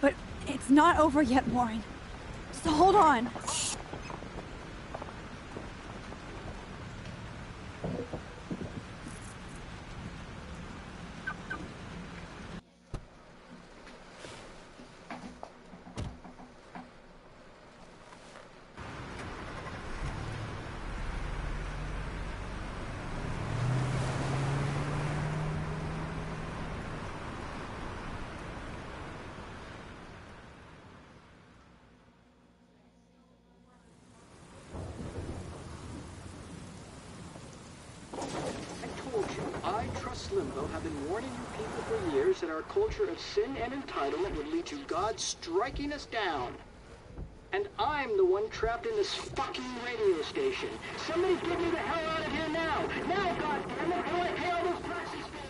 But it's not over yet, Warren. So hold on. I, Trust Limbo, have been warning you people for years that our culture of sin and entitlement would lead to God striking us down. And I'm the one trapped in this fucking radio station. Somebody get me the hell out of here now! Now, goddammit, or I pay all those prices for.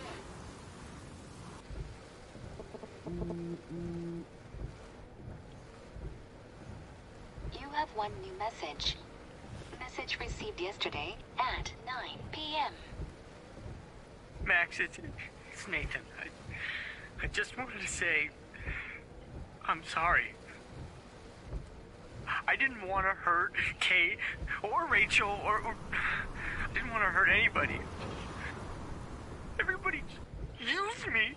You have one new message. Message received yesterday at 9 p.m. Max, it's Nathan. I just wanted to say, I'm sorry. I didn't want to hurt Kate or Rachel or I didn't want to hurt anybody. Everybody used me.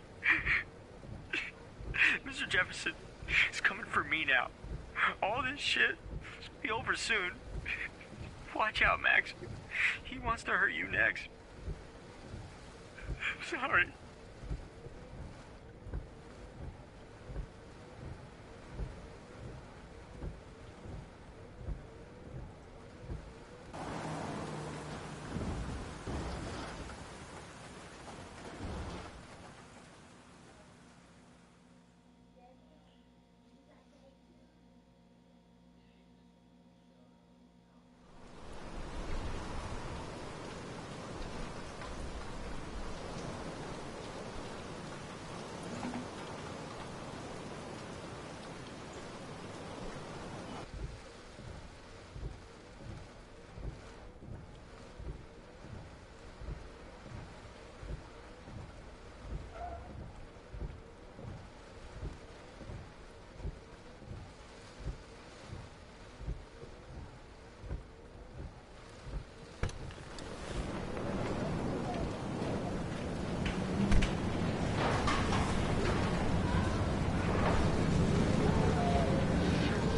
Mr. Jefferson is coming for me now. All this shit will be over soon. Watch out, Max. He wants to hurt you next. Sorry.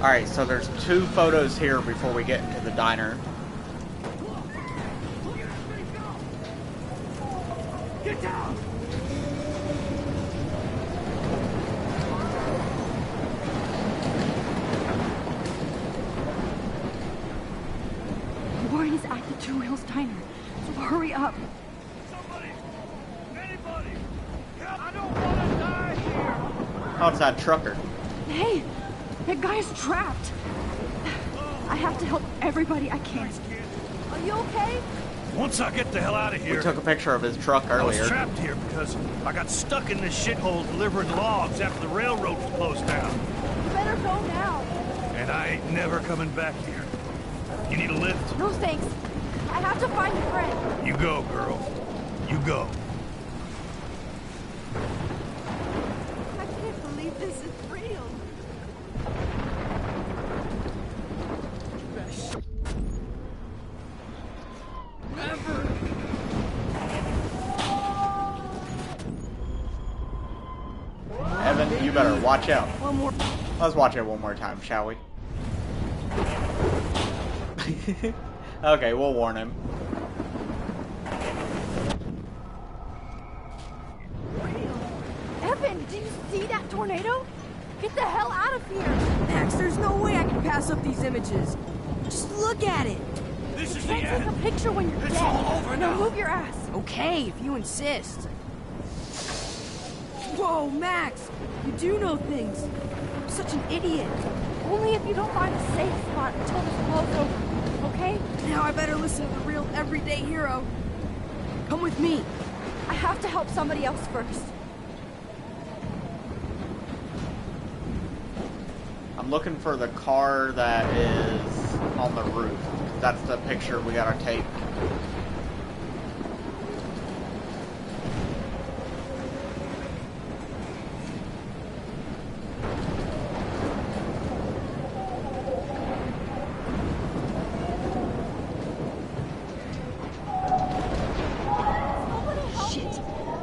Alright, so there's 2 photos here before we get into the diner. Get down! Warren is at the Two Wheels Diner, so hurry up. Somebody! Anybody! I don't want to die here! Oh, it's that trucker. Hey! That guy's trapped! I have to help everybody I can. Are you okay? Once I get the hell out of here... We took a picture of his truck I earlier. was trapped here because I got stuck in this shithole delivering logs after the railroad was closed down. You better go now. And I ain't never coming back here. You need a lift? No thanks. I have to find a friend. You go, girl. You go. I can't believe this is real. Evan, you better watch out. One more. Let's watch it one more time, shall we? Okay, we'll warn him. Evan, do you see that tornado? Get the hell out of here! Max, there's no way I can pass up these images. Just look at it. This is You the can't take end. a picture when you're It's dead. all over now. Move your ass. Okay, if you insist. Whoa, Max! You do know things. You're such an idiot. Only if you don't find a safe spot until this blows over, okay? Now I better listen to the real everyday hero. Come with me. I have to help somebody else first. I'm looking for the car that is on the roof. That's the picture we gotta take.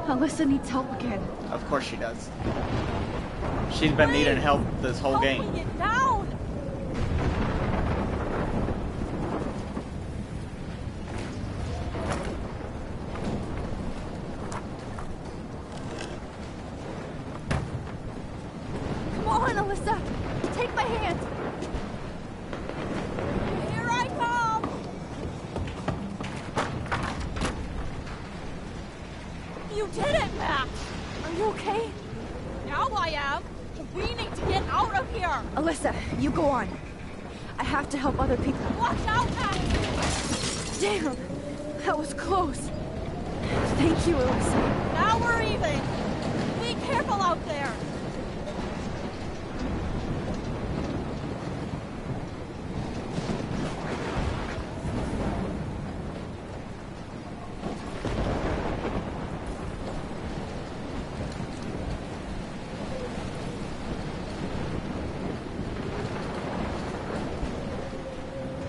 Alyssa needs help again. Of course she does. She's been needing help this whole game. Get down! Come on, Alyssa! Take my hand! Here I come! You did it, Max! Are you okay? Now I am! We need to get out of here! Alyssa, you go on. I have to help other people. Watch out, Max! Damn! That was close. Thank you, Alyssa. Now we're even! Be careful out there!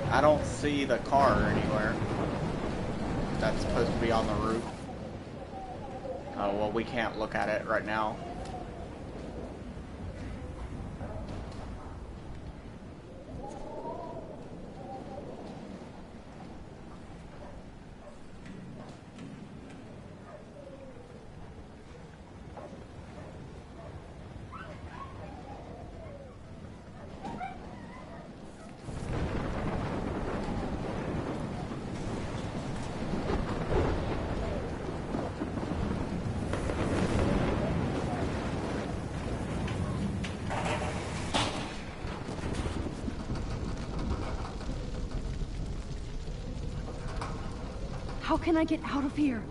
I don't see the car anywhere. That's supposed to be on the roof. Oh, well, we can't look at it right now. How can I get out of here?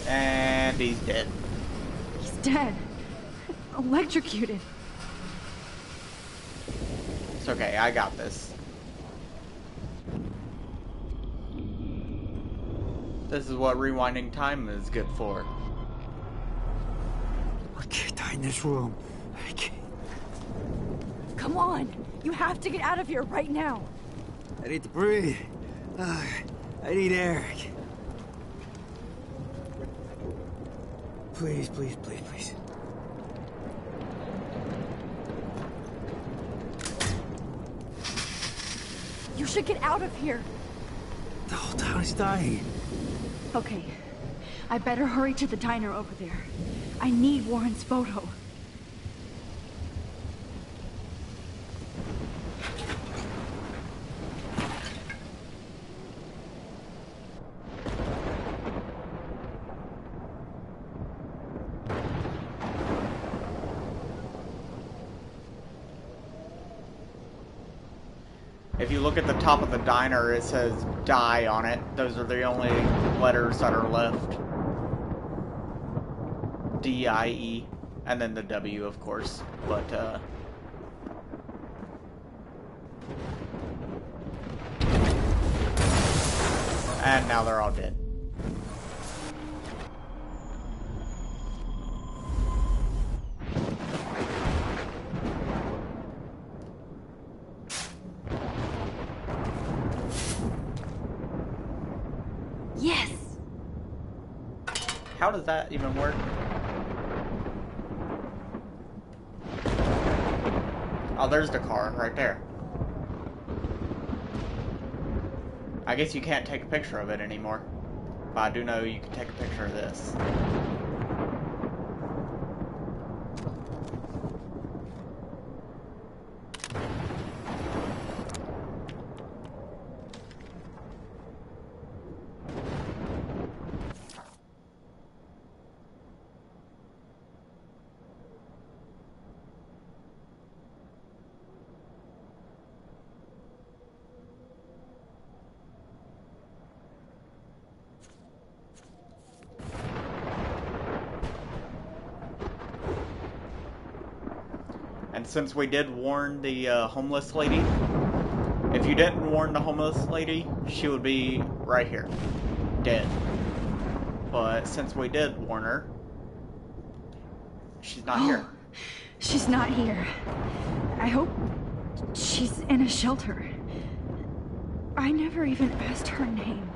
And he's dead. He's dead. Electrocuted. It's okay, I got this. This is what rewinding time is good for. I can't die in this room. I can't. Come on! You have to get out of here right now! I need to breathe. I need air. Please, please, please, please. You should get out of here! The whole town is dying. Okay. I better hurry to the diner over there. I need Warren's photo. If you look at the top of the diner, it says die on it. Those are the only letters that are left. D-I-E. And then the W, of course. But, and now they're all dead. Yes! How does that even work? Oh, there's the car right there. I guess you can't take a picture of it anymore. But I do know you can take a picture of this. And since we did warn the homeless lady, if you didn't warn the homeless lady, she would be right here, dead. But since we did warn her, she's not here. She's not here. I hope she's in a shelter. I never even asked her name.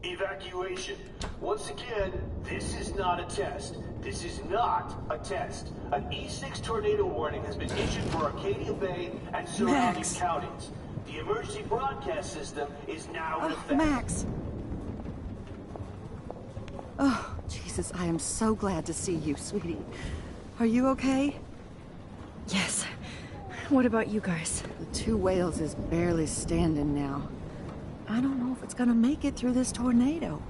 Evacuation. Once again, this is not a test. This is not a test. An E6 tornado warning has been issued for Arcadia Bay and surrounding counties. The emergency broadcast system is now in effect. Max! Oh, Jesus, I am so glad to see you, sweetie. Are you okay? Yes. What about you guys? The 2 Whales is barely standing now. I don't know if it's gonna make it through this tornado.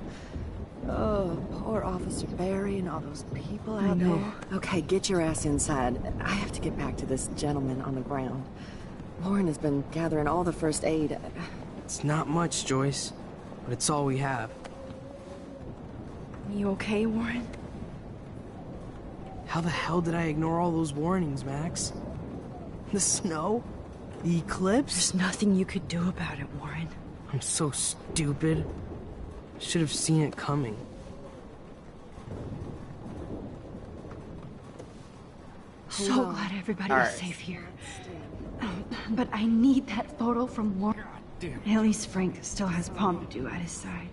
Oh, poor Officer Barry and all those people out there. Okay, get your ass inside. I have to get back to this gentleman on the ground. Lauren has been gathering all the first aid. It's not much, Joyce, but it's all we have. You okay, Warren? How the hell did I ignore all those warnings, Max? The snow? The eclipse? There's nothing you could do about it, Warren. I'm so stupid. Should have seen it coming. So glad everybody is safe here. But I need that photo from Warren. At least Frank still has Pompidou at his side.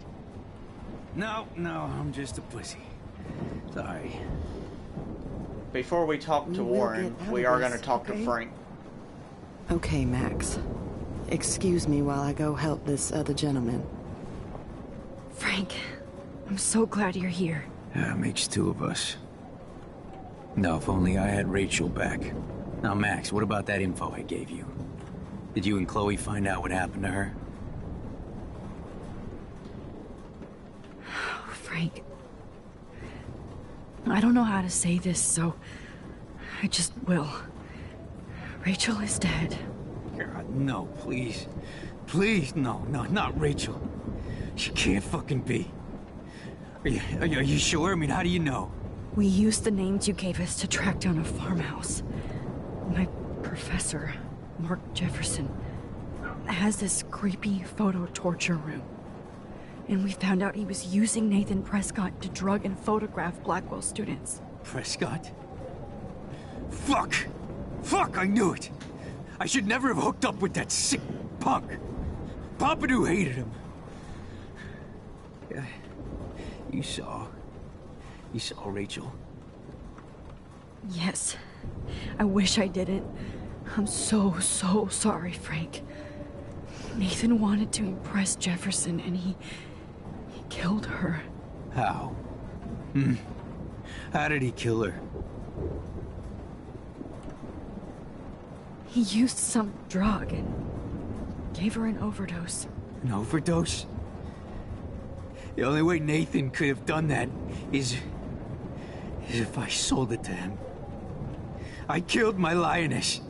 No, I'm just a pussy. Sorry. Before we talk to Warren, we are going to talk to Frank. Okay, Max. Excuse me while I go help this other gentleman. Frank, I'm so glad you're here. Yeah, it makes 2 of us. No, if only I had Rachel back. Now, Max, what about that info I gave you? Did you and Chloe find out what happened to her? Frank, I don't know how to say this, so I just will. Rachel is dead. God, no, please. Please, no, not Rachel. She can't fucking be. Are you sure? I mean, how do you know? We used the names you gave us to track down a farmhouse. My professor, Mark Jefferson, has this creepy photo torture room. And we found out he was using Nathan Prescott to drug and photograph Blackwell students. Prescott? Fuck! Fuck, I knew it! I should never have hooked up with that sick punk! Pompidou hated him. Yeah, you saw Rachel? Yes. I wish I didn't. I'm so sorry, Frank. Nathan wanted to impress Jefferson, and he killed her. How? How did he kill her? He used some drug and gave her an overdose. An overdose? The only way Nathan could have done that is if I sold it to him. I killed my lioness.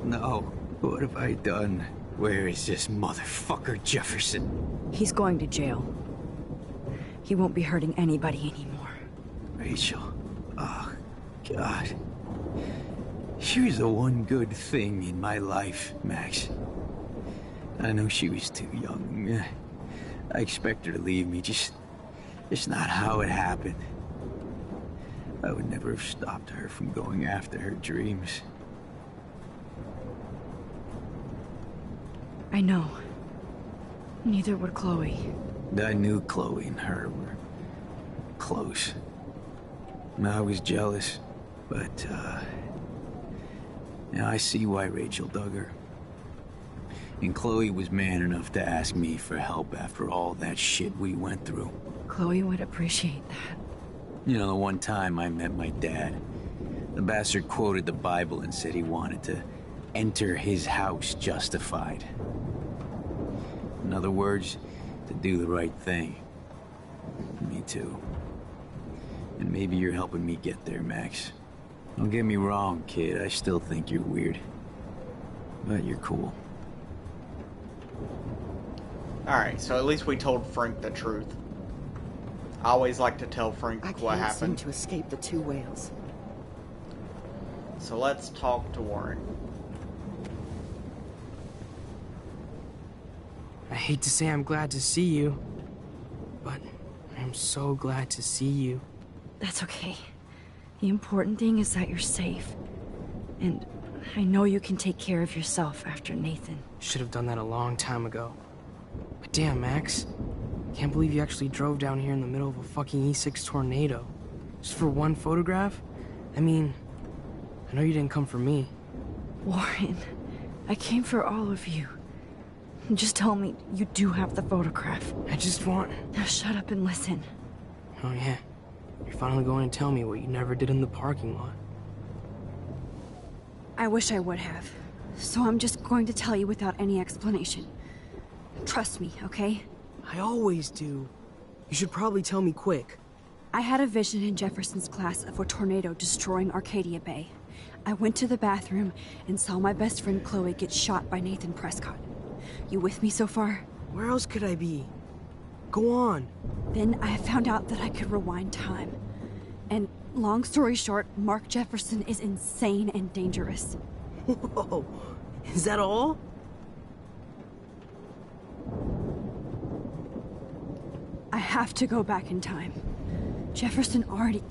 No, what have I done? Where is this motherfucker Jefferson? He's going to jail. He won't be hurting anybody anymore. Rachel. Oh, God. She was the one good thing in my life, Max. I know she was too young. I expect her to leave me, just not how it happened. I would never have stopped her from going after her dreams. I know. Neither would Chloe. I knew Chloe and her were close. I was jealous, but, now I see why Rachel dug her. And Chloe was man enough to ask me for help after all that shit we went through. Chloe would appreciate that. You know, the one time I met my dad, the bastard quoted the Bible and said he wanted to enter his house justified. In other words, to do the right thing. Me too. And maybe you're helping me get there, Max. Don't get me wrong, kid. I still think you're weird. But you're cool. Alright, so at least we told Frank the truth. I always like to tell Frank I what can't seem happened. to escape the two whales. So let's talk to Warren. I hate to say I'm glad to see you, but I'm so glad to see you. That's okay. The important thing is that you're safe. And I know you can take care of yourself after Nathan. Should have done that a long time ago. But damn, Max. Can't believe you actually drove down here in the middle of a fucking E6 tornado. Just for one photograph? I mean, I know you didn't come for me. Warren, I came for all of you. Just tell me you do have the photograph. I just want... Now shut up and listen. Oh yeah. You're finally going to tell me what you never did in the parking lot. I wish I would have. So I'm just going to tell you without any explanation. Trust me, okay? I always do. You should probably tell me quick. I had a vision in Jefferson's class of a tornado destroying Arcadia Bay. I went to the bathroom and saw my best friend Chloe get shot by Nathan Prescott. You with me so far? Where else could I be? Go on. Then I found out that I could rewind time. And long story short, Mark Jefferson is insane and dangerous. Whoa, is that all? I have to go back in time. Jefferson already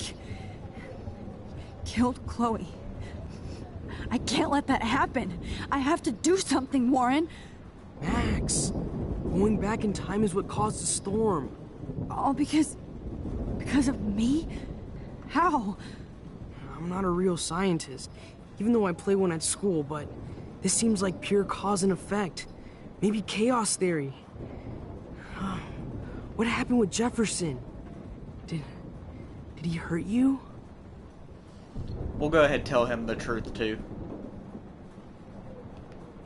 killed Chloe. I can't let that happen. I have to do something, Warren. Max, going back in time is what caused the storm. All because of me? How? I'm not a real scientist, even though I play one at school, but this seems like pure cause and effect. Maybe chaos theory. What happened with Jefferson? Did he hurt you? We'll go ahead and tell him the truth too.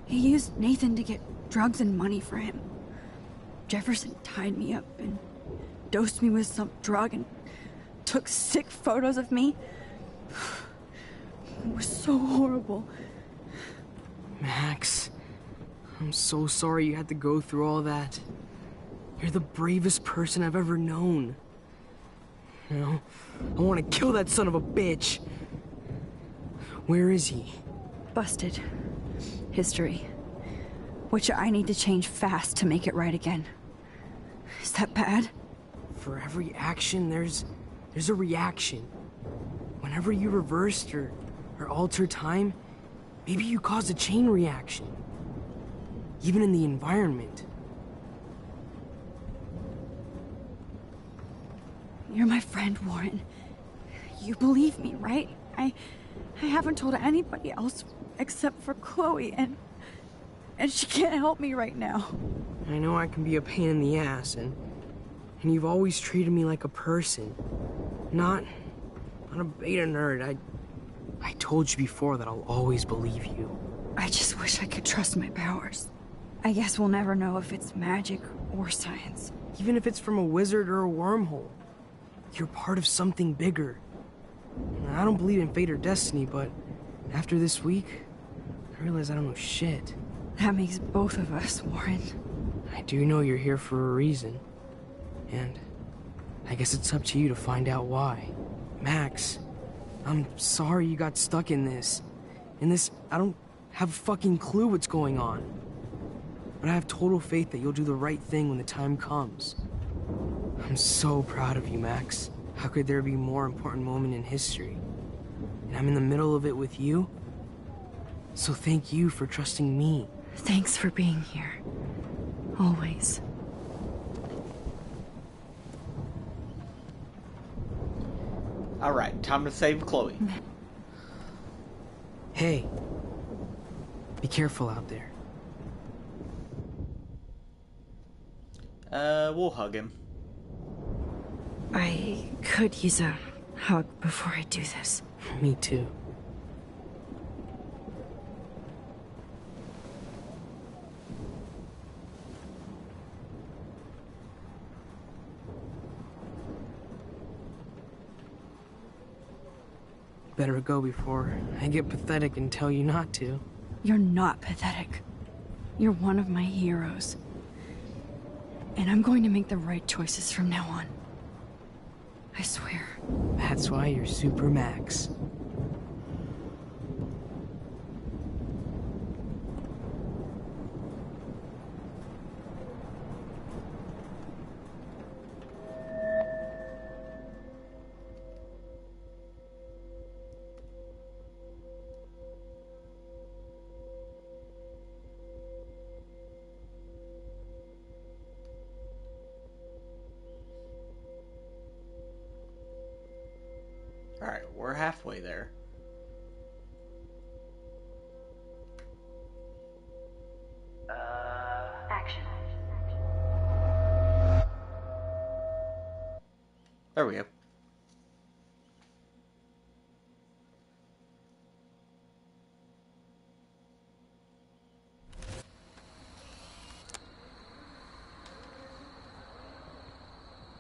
He used Nathan to get drugs and money for him. Jefferson tied me up and dosed me with some drug and took sick photos of me. It was so horrible. Max, I'm so sorry you had to go through all that. You're the bravest person I've ever known. You know, I want to kill that son of a bitch. Where is he? Busted. History. Which I need to change fast to make it right again. Is that bad? For every action, there's a reaction. Whenever you reversed or altered time, maybe you caused a chain reaction. Even in the environment. You're my friend, Warren. You believe me, right? I haven't told anybody else except for Chloe, and she can't help me right now. I know I can be a pain in the ass, and you've always treated me like a person. Not a beta nerd. I told you before that I'll always believe you. I just wish I could trust my powers. I guess we'll never know if it's magic or science. Even if it's from a wizard or a wormhole. You're part of something bigger. I don't believe in fate or destiny, but after this week, I realize I don't know shit. That makes both of us, Warren. I do know you're here for a reason. And I guess it's up to you to find out why. Max, I'm sorry you got stuck in this. I don't have a fucking clue what's going on. But I have total faith that you'll do the right thing when the time comes. I'm so proud of you, Max. How could there be a more important moment in history? And I'm in the middle of it with you. So thank you for trusting me. Thanks for being here. Always. Alright, time to save Chloe. Hey. Be careful out there. We'll hug him. I could use a hug before I do this. Me too. Better go before I get pathetic and tell you not to. You're not pathetic. You're one of my heroes. And I'm going to make the right choices from now on. I swear. That's why you're Super Max. Alright, we're halfway there. Action. There we go.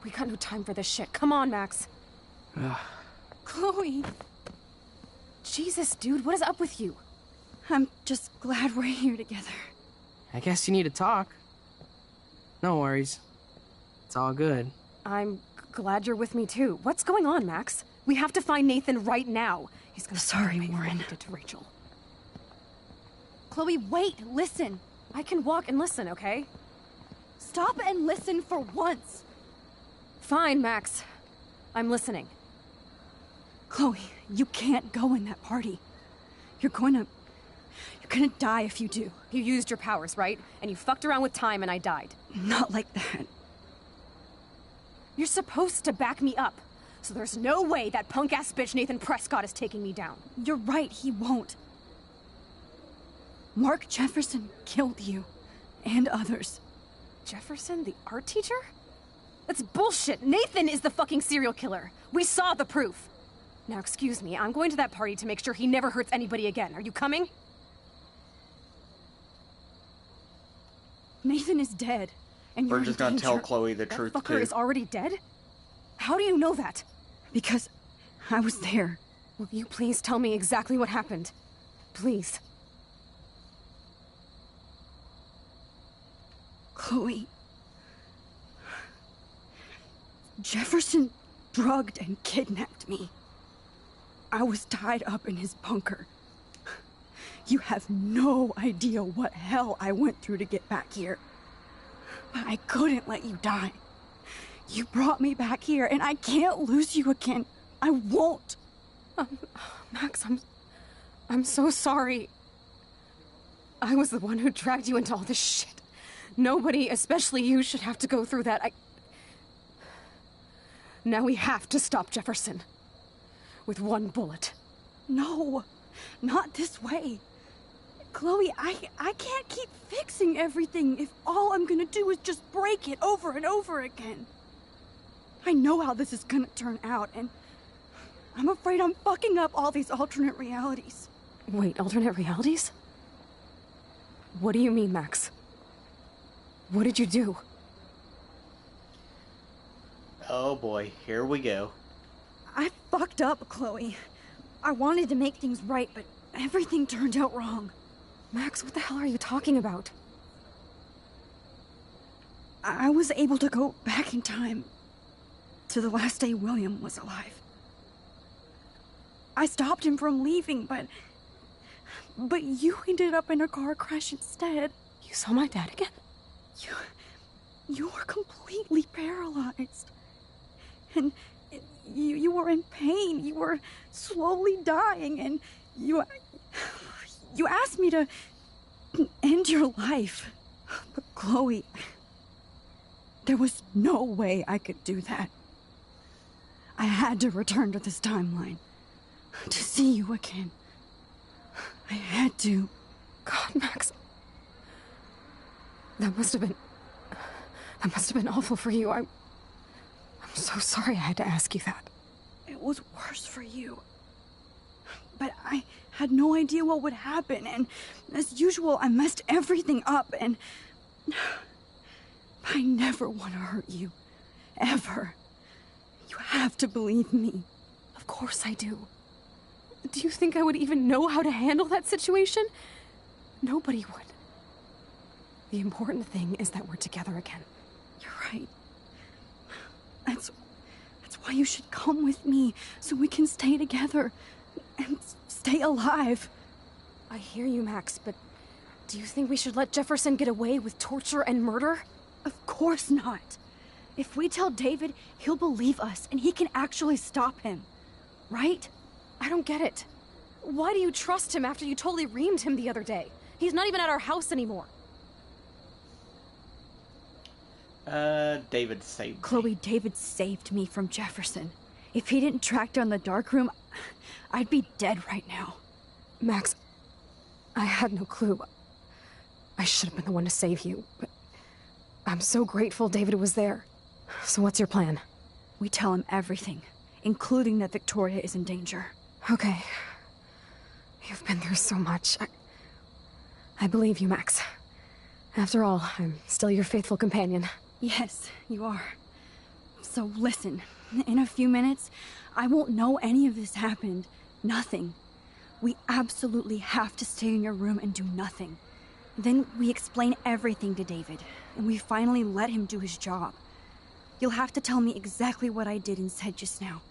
We got no time for this shit. Come on, Max. Chloe! Jesus, dude, what is up with you? I'm just glad we're here together. I guess you need to talk. No worries. It's all good. I'm glad you're with me, too. What's going on, Max? We have to find Nathan right now. He's gonna Sorry, pay for what Warren. he did to Rachel. Chloe, wait, listen. I can walk and listen, okay? Stop and listen for once. Fine, Max. I'm listening. Chloe, you can't go in that party. You're gonna die if you do. You used your powers, right? And you fucked around with time and I died. Not like that. You're supposed to back me up. So there's no way that punk-ass bitch Nathan Prescott is taking me down. You're right, he won't. Mark Jefferson killed you. And others. Jefferson, the art teacher? That's bullshit. Nathan is the fucking serial killer. We saw the proof. Now, excuse me, I'm going to that party to make sure he never hurts anybody again. Are you coming? Nathan is dead. And We're you're just in gonna tell danger. Chloe the truth, That fucker too. is already dead? How do you know that? Because I was there. Will you please tell me exactly what happened? Please. Chloe. Jefferson drugged and kidnapped me. I was tied up in his bunker. You have no idea what hell I went through to get back here. But I couldn't let you die. You brought me back here, and I can't lose you again. I won't. Max, I'm so sorry. I was the one who dragged you into all this shit. Nobody, especially you, should have to go through that. Now we have to stop Jefferson. With one bullet. No, not this way. Chloe, I can't keep fixing everything if all I'm gonna do is just break it over and over again. I know how this is gonna turn out, and I'm afraid I'm fucking up all these alternate realities. Wait, alternate realities? What do you mean, Max? What did you do? Oh boy, here we go. I fucked up, Chloe. I wanted to make things right, but everything turned out wrong. Max, what the hell are you talking about? I was able to go back in time to the last day William was alive. I stopped him from leaving, but you ended up in a car crash instead. You saw my dad again? You were completely paralyzed. And you were in pain. You were slowly dying, and you asked me to end your life. But Chloe, there was no way I could do that. I had to return to this timeline to see you again. I had to. God, Max. That must have been awful for you. I'm so sorry I had to ask you that. It was worse for you. But I had no idea what would happen, and as usual, I messed everything up, and I never want to hurt you. Ever. You have to believe me. Of course I do. Do you think I would even know how to handle that situation? Nobody would. The important thing is that we're together again. You're right. That's why you should come with me so we can stay together and stay alive. I hear you, Max, but do you think we should let Jefferson get away with torture and murder? Of course not. If we tell David, he'll believe us and he can actually stop him. Right? I don't get it. Why do you trust him after you totally reamed him the other day? He's not even at our house anymore. David saved me. Chloe, David saved me from Jefferson. If he didn't track down the dark room, I'd be dead right now. Max, I had no clue. I should have been the one to save you, but I'm so grateful David was there. So what's your plan? We tell him everything, including that Victoria is in danger. Okay. You've been through so much. I believe you, Max. After all, I'm still your faithful companion. Yes, you are. So listen, in a few minutes, I won't know any of this happened. Nothing. We absolutely have to stay in your room and do nothing. Then we explain everything to David, and we finally let him do his job. You'll have to tell me exactly what I did and said just now.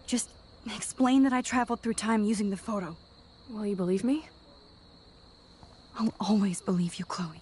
Just explain that I traveled through time using the photo. Will you believe me? I'll always believe you, Chloe.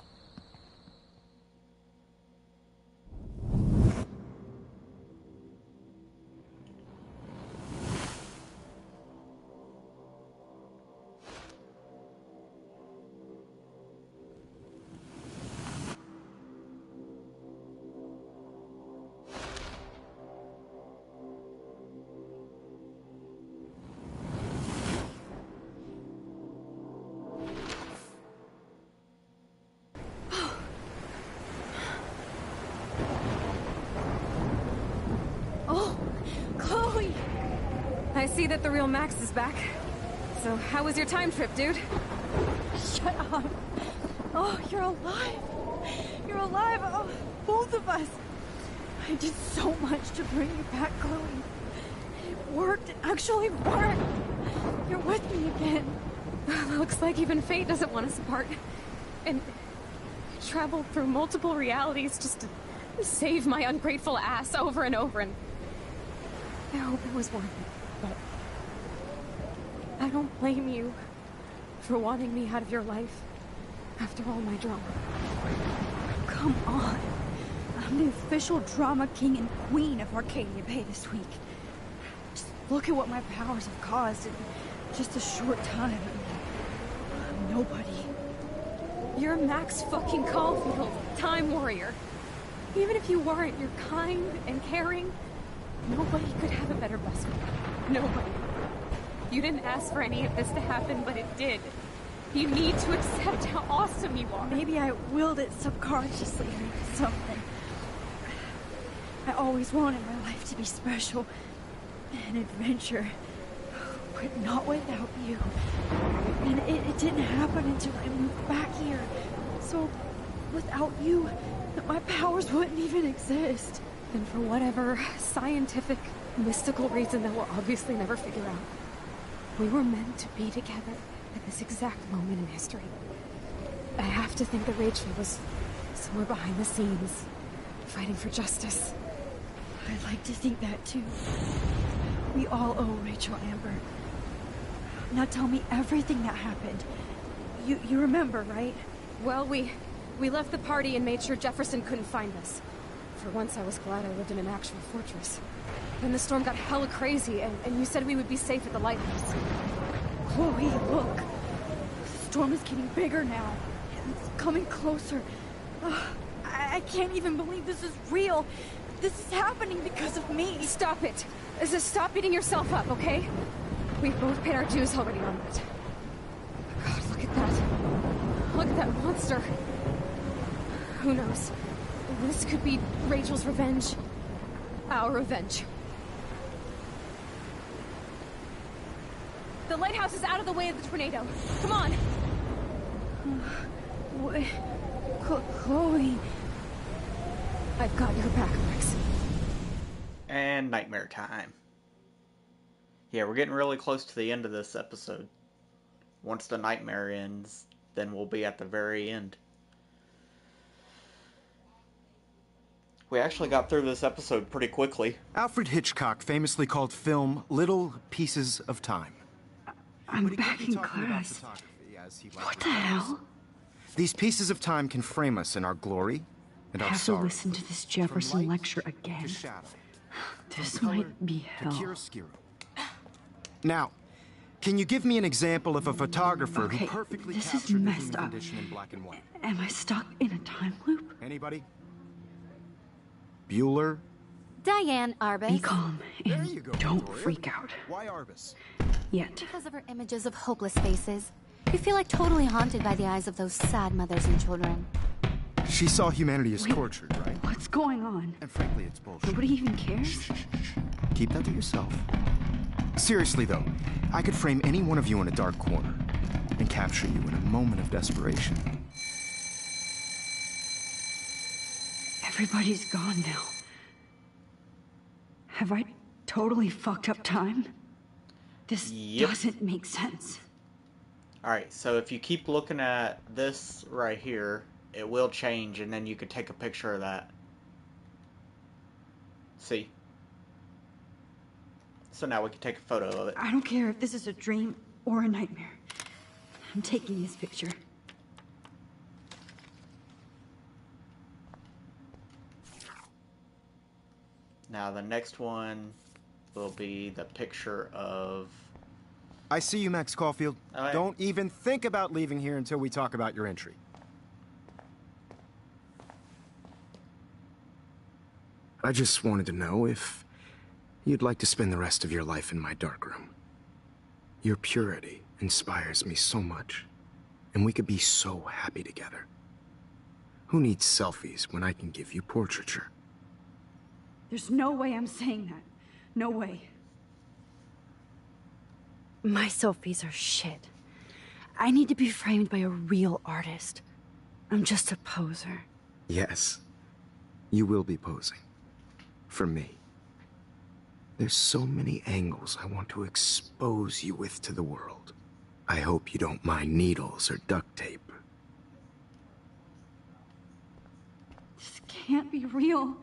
I see that the real Max is back. So how was your time trip, dude? Shut up. Oh, you're alive. You're alive. Oh, both of us. I did so much to bring you back, Chloe. It worked. It actually worked. You're with me again. Looks like even fate doesn't want us apart. And I traveled through multiple realities just to save my ungrateful ass over and over, and I hope it was worth it. But I don't blame you for wanting me out of your life after all my drama. Come on. I'm the official drama king and queen of Arcadia Bay this week. Just look at what my powers have caused in just a short time. I'm nobody. You're Max fucking Caulfield, Time Warrior. Even if you weren't, you're kind and caring. Nobody could have a better best friend. Nobody. You didn't ask for any of this to happen, but it did. You need to accept how awesome you are. Maybe I willed it subconsciously or something. I always wanted my life to be special. An adventure. But not without you. And it didn't happen until I moved back here. So, without you, my powers wouldn't even exist. And for whatever scientific, mystical reason that we'll obviously never figure out, we were meant to be together at this exact moment in history. I have to think that Rachel was somewhere behind the scenes, fighting for justice. I'd like to think that too. We all owe Rachel Amber. Now tell me everything that happened. You remember, right? Well, we left the party and made sure Jefferson couldn't find us. For once, I was glad I lived in an actual fortress. Then the storm got hella crazy, and you said we would be safe at the lighthouse. Chloe, look. The storm is getting bigger now. It's coming closer. I can't even believe this is real. This is happening because of me. Stop it. Just stop beating yourself up, okay? We've both paid our dues already on that. God, look at that. Look at that monster. Who knows? This could be Rachel's revenge. Our revenge. The lighthouse is out of the way of the tornado. Come on! Chloe... I've got your back, Max. And nightmare time. Yeah, we're getting really close to the end of this episode. Once the nightmare ends, then we'll be at the very end. We actually got through this episode pretty quickly. Alfred Hitchcock famously called film little pieces of time. I'm back in class. What the hell? These pieces of time can frame us in our glory and I our have to sorrow. listen to this Jefferson lecture again. This might be hell. Now, can you give me an example of a photographer Okay, who perfectly this is captured the messed human up. condition in black and white? Am I stuck in a time loop? Anybody? Bueller? Diane Arbus. Be calm and don't freak out. Why Arbus? Yet. Because of her images of hopeless faces. You feel like totally haunted by the eyes of those sad mothers and children. She saw humanity as tortured, right? What's going on? And frankly, it's bullshit. Nobody even cares? Keep that to yourself. Seriously, though, I could frame any one of you in a dark corner and capture you in a moment of desperation. Everybody's gone now. Have I totally fucked up time? This doesn't make sense. Alright, so if you keep looking at this right here, it will change, and then you could take a picture of that. See? So now we can take a photo of it. I don't care if this is a dream or a nightmare. I'm taking this picture. Now the next one will be the picture of... I see you, Max Caulfield. Right. Don't even think about leaving here until we talk about your entry. I just wanted to know if you'd like to spend the rest of your life in my darkroom. Your purity inspires me so much, and we could be so happy together. Who needs selfies when I can give you portraiture? There's no way I'm saying that. No way. My selfies are shit. I need to be framed by a real artist. I'm just a poser. Yes, you will be posing. For me. There's so many angles I want to expose you with to the world. I hope you don't mind needles or duct tape. This can't be real.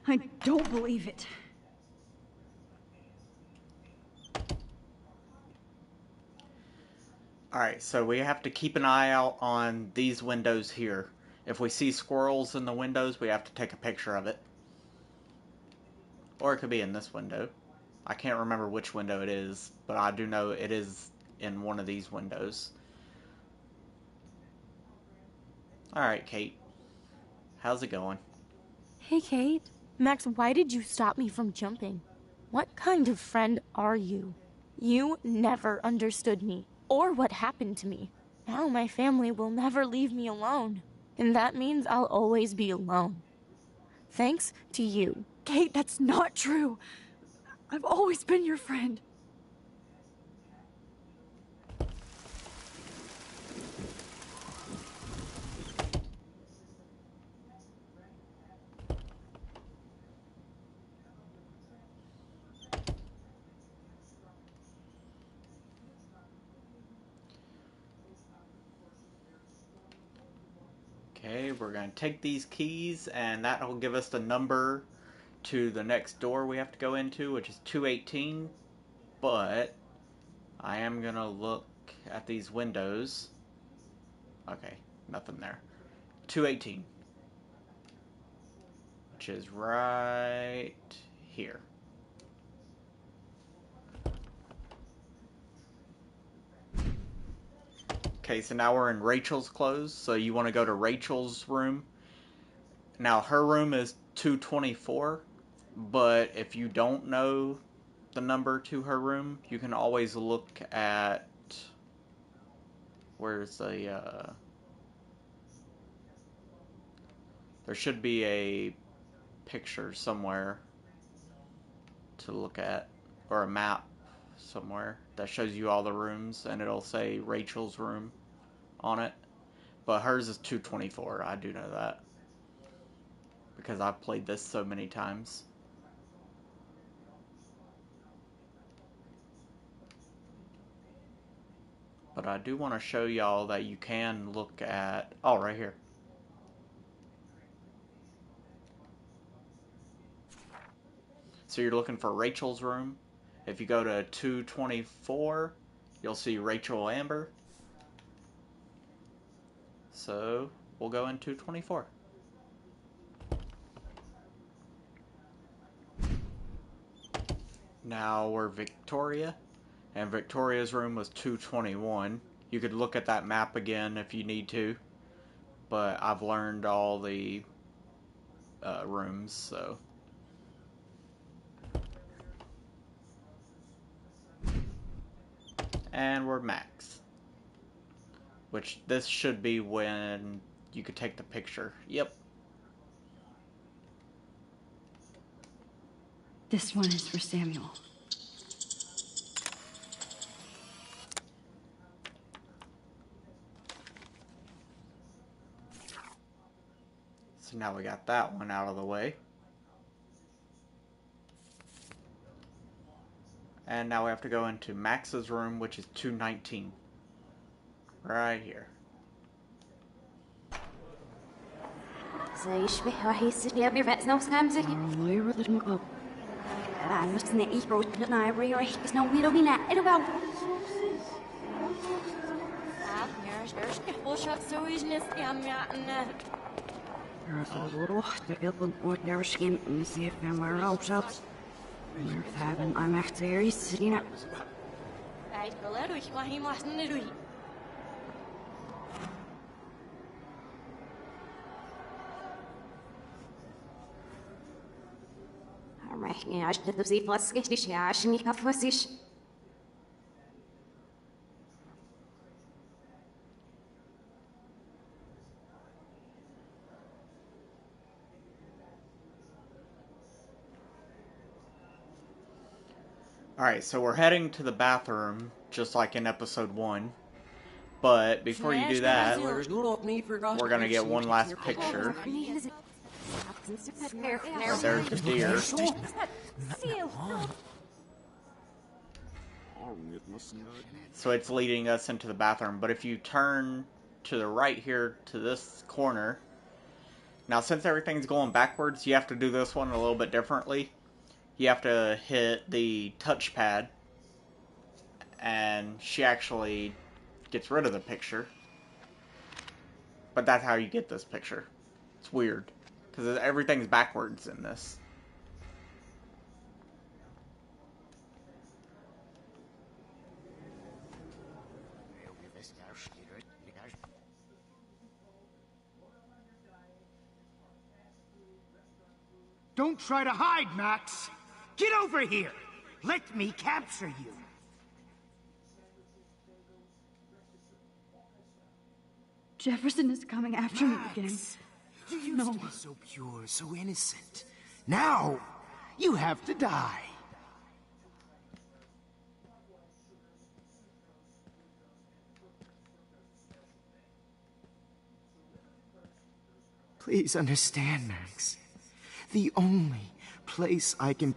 I don't believe it. Alright, so we have to keep an eye out on these windows here. If we see squirrels in the windows, we have to take a picture of it. Or it could be in this window. I can't remember which window it is, but I do know it is in one of these windows. Alright, Kate. How's it going? Hey, Kate. Max, why did you stop me from jumping? What kind of friend are you? You never understood me, or what happened to me. Now my family will never leave me alone. And that means I'll always be alone. Thanks to you. Kate, that's not true. I've always been your friend. Okay, we're going to take these keys, and that will give us the number to the next door we have to go into, which is 218. But I am going to look at these windows. Okay, nothing there. 218. Which is right here. Okay, so now we're in Rachel's clothes, so you want to go to Rachel's room. Now, her room is 224, but if you don't know the number to her room, you can always look at... Where's the... There should be a picture somewhere to look at, or a map somewhere that shows you all the rooms, and it'll say Rachel's room on it. But hers is 224, I do know that, because I've played this so many times. But I do want to show y'all that you can look at... Oh, right here. So you're looking for Rachel's room. If you go to 224, you'll see Rachel Amber. So we'll go in 224. Now we're Victoria, and Victoria's room was 221. You could look at that map again if you need to, but I've learned all the rooms, so. And we're Max, which this should be when you could take the picture. Yep. This one is for Samuel. So now we got that one out of the way. And now we have to go into Max's room, which is 219. Right here. I'm actually sitting up. Alright, so we're heading to the bathroom, just like in episode 1. But before you do that, we're gonna get one last picture. There's the deer. So it's leading us into the bathroom. But if you turn to the right here, to this corner. Now, since everything's going backwards, you have to do this one a little bit differently. You have to hit the touchpad, and she actually gets rid of the picture. But that's how you get this picture. It's weird, because everything's backwards in this. Don't try to hide, Max! Get over here! Let me capture you! Jefferson is coming after me again. You used to be so pure, so innocent. Now, you have to die. Please understand, Max. The only place I can...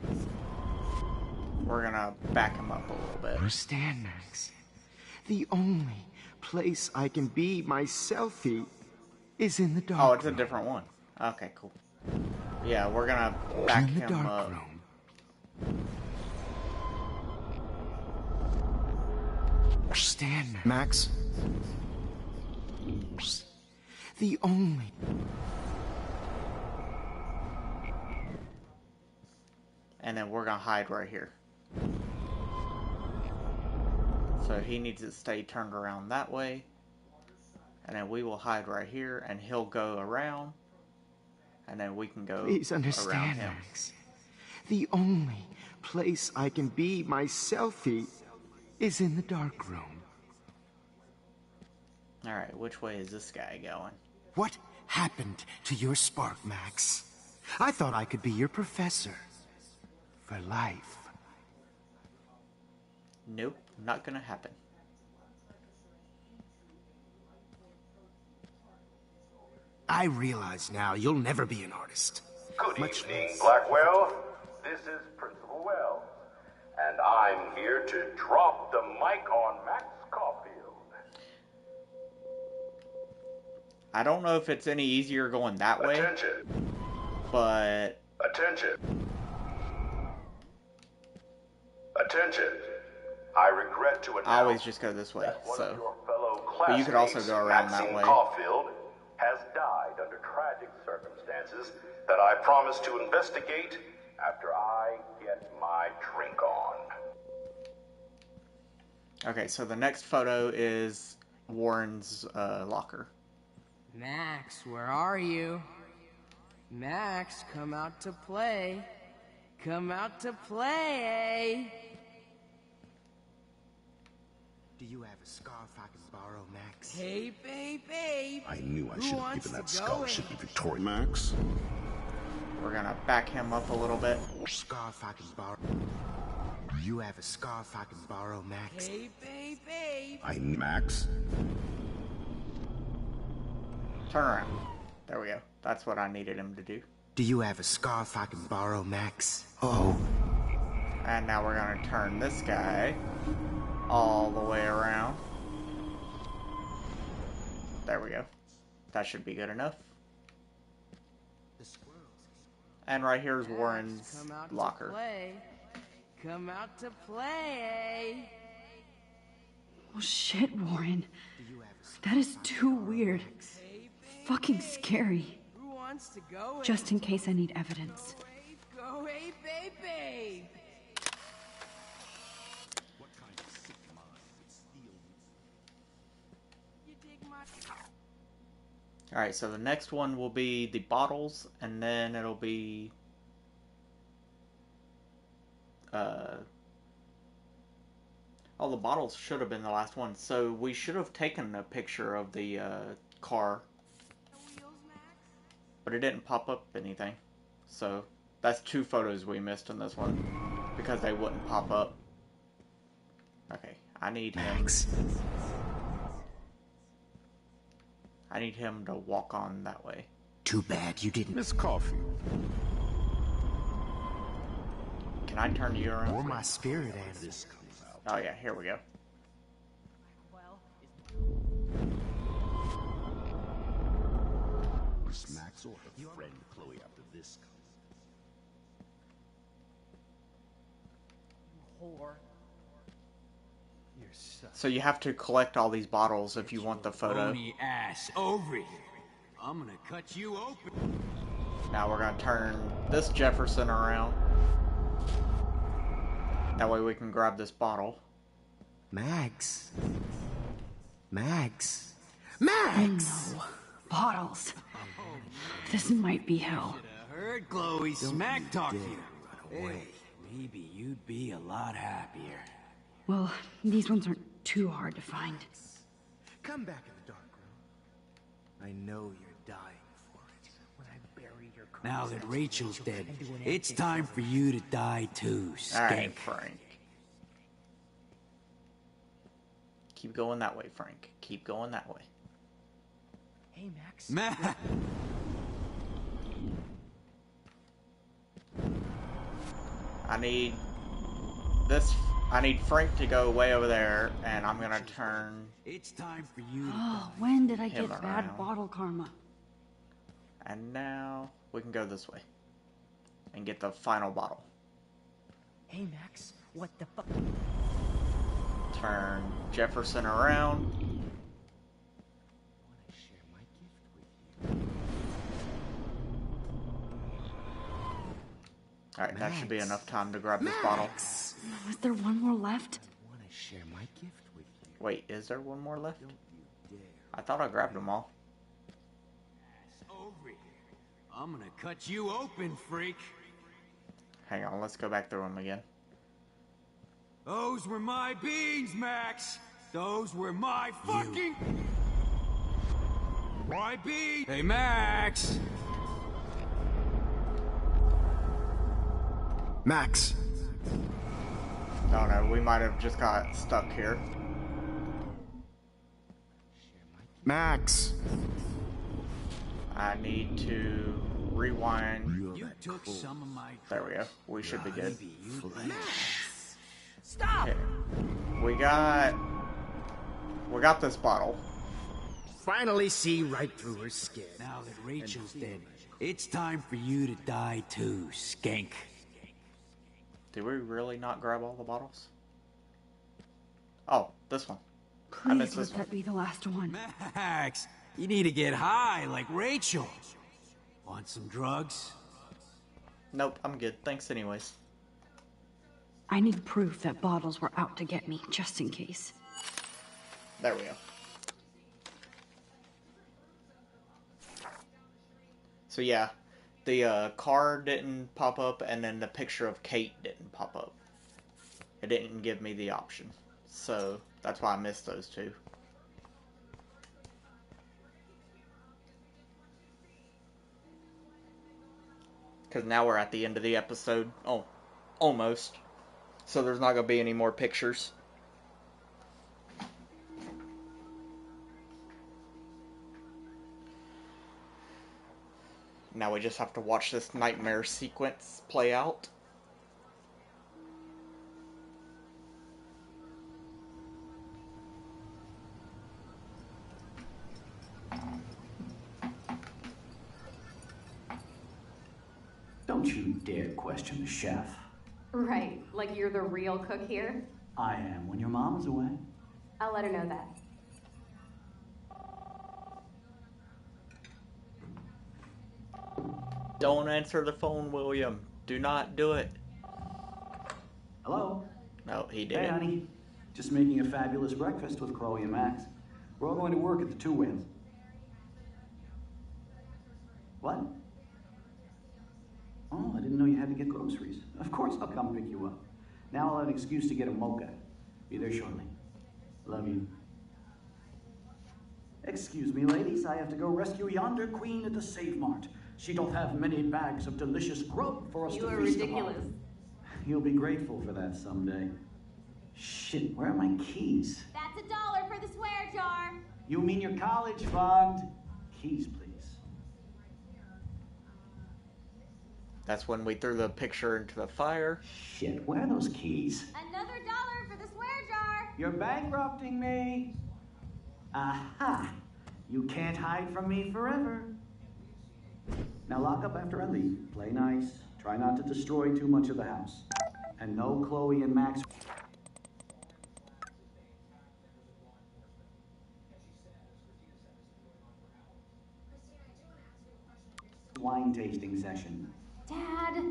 We're gonna back him up a little bit. Understand, Max. The only place I can be myself is in the dark room. Oh, it's a different one. Okay, cool. Yeah, we're gonna back him up. Understand, Max. The only... And then we're gonna hide right here. So he needs to stay turned around that way. And then we will hide right here, and he'll go around. And then we can go Please around understand, him. Max. The only place I can be myself is in the dark room. Alright, which way is this guy going? What happened to your spark, Max? I thought I could be your professor. For life. Nope, not gonna happen. I realize now you'll never be an artist. Good evening, Blackwell. This is Principal Wells, and I'm here to drop the mic on Max Caulfield. I don't know if it's any easier going that way. Attention. But... Attention. Attention. I regret to announce I always just go this way, that one of so. your fellow But you could also classmates, go around that Maxine way. Caulfield, has died under tragic circumstances that I promise to investigate after I get my drink on. Okay, so the next photo is Warren's locker. Max, where are you? Max, come out to play. Come out to play. Do you have a scarf I can borrow, Max? Hey, babe. I knew I Who should have wants given that to go scholarship in? to Victoria. Max? We're gonna back him up a little bit. Scarf I can borrow. Do you have a scarf I can borrow, Max? Hey, babe. Max? Turn around. There we go. That's what I needed him to do. Do you have a scarf I can borrow, Max? Oh. And now we're gonna turn this guy all the way around. There we go. That should be good enough. And right here is Warren's Come out locker. To play. Come out to play. Oh shit, Warren. That is too weird. Fucking scary. Who wants to go in? Just in case I need evidence. Go, hey, babe. Alright, so the next one will be the bottles, and then it'll be oh, the bottles should have been the last one. So we should have taken a picture of the car, but it didn't pop up anything. So that's 2 photos we missed in this one because they wouldn't pop up. Okay, I need him. I need him to walk on that way. Too bad you didn't. Miss Caulfield. Can I turn you around? Or my spirit animal. This comes out. Oh yeah, here we go. Miss Max or her friend Chloe after this comes. Whore. So you have to collect all these bottles if you want the photo. Bony ass over here. I'm gonna cut you open. Now we're gonna turn this Jefferson around. That way we can grab this bottle. Max. Oh no. Bottles. This might be hell. Heard Chloe smack talk you. Hey, maybe you'd be a lot happier. Well, these ones aren't too hard to find. Come back in the dark room. I know you're dying for it. When I bury your Now that Rachel's dead, it's time for you to die too, skank. Alright, Frank. Keep going that way, Frank. Keep going that way. Hey, Max. I need Frank to go way over there, and I'm gonna turn. It's time for you. Oh, when did I him get bad around. bottle karma? And now we can go this way and get the final bottle. Hey, Max. What the fuck? Turn Jefferson around. Alright, that should be enough time to grab this bottle. Is there one more left? I want to share my gift with you. Wait, is there one more left? I thought I grabbed them all. Over here. I'm gonna cut you open, freak. Hang on, let's go back through them again. Those were my beans, Max. Those were my fucking... My beans. Hey, Max. Max. Oh no, we might have just got stuck here. Max. I need to rewind. You took some of my... There we go. We should be good. Stop! Okay. We got this bottle. Finally see right through her skin. Now that Rachel's dead, it's time for you to die too, skank. Did we really not grab all the bottles? Oh, this one. I Please missed let this one. that be the last one. Max, you need to get high like Rachel. Want some drugs? Nope, I'm good. Thanks anyways. I need proof that bottles were out to get me, just in case. There we go. So yeah, the car didn't pop up, and then the picture of Kate didn't pop up. It didn't give me the option. So that's why I missed those two. Because now we're at the end of the episode. Oh, almost. So there's not going to be any more pictures. Now we just have to watch this nightmare sequence play out. Don't you dare question the chef. Right, like you're the real cook here? I am when your mom's away. I'll let her know that. Don't answer the phone, William. Do not do it. Hello? No, he didn't. Hey, honey. Just making a fabulous breakfast with Chloe and Max. We're all going to work at the Two Whales. What? Oh, I didn't know you had to get groceries. Of course I'll come pick you up. Now I'll have an excuse to get a mocha. Be there shortly. Love you. Excuse me, ladies. I have to go rescue yonder queen at the Save Mart. She doth have many bags of delicious grub for us to feast upon. You are ridiculous. You'll be grateful for that someday. Shit, where are my keys? That's $1 for the swear jar. You mean your college fund? Keys, please. That's when we threw the picture into the fire. Shit, where are those keys? Another $1 for the swear jar. You're bankrupting me. Aha! You can't hide from me forever. Now lock up after I leave. Play nice. Try not to destroy too much of the house. And no Chloe and Max wine tasting session. Dad.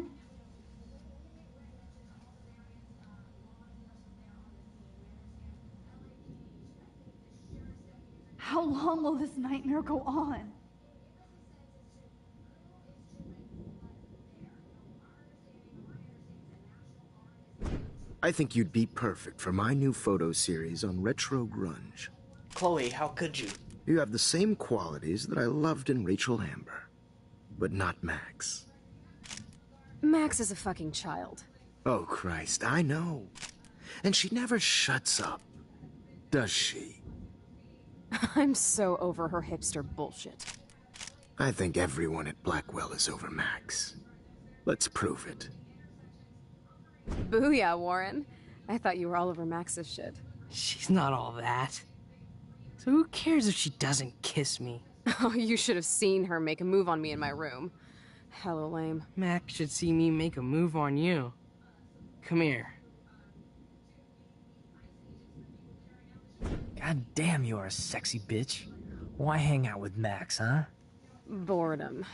How long will this nightmare go on? I think you'd be perfect for my new photo series on retro grunge. Chloe, how could you? You have the same qualities that I loved in Rachel Amber, but not Max. Max is a fucking child. Oh, Christ, I know. And she never shuts up, does she? I'm so over her hipster bullshit. I think everyone at Blackwell is over Max. Let's prove it. Booyah, Warren. I thought you were all over Max's shit. She's not all that. So who cares if she doesn't kiss me? Oh, you should have seen her make a move on me in my room. Hella lame. Max should see me make a move on you. Come here. God damn, you are a sexy bitch. Why hang out with Max, huh? Boredom.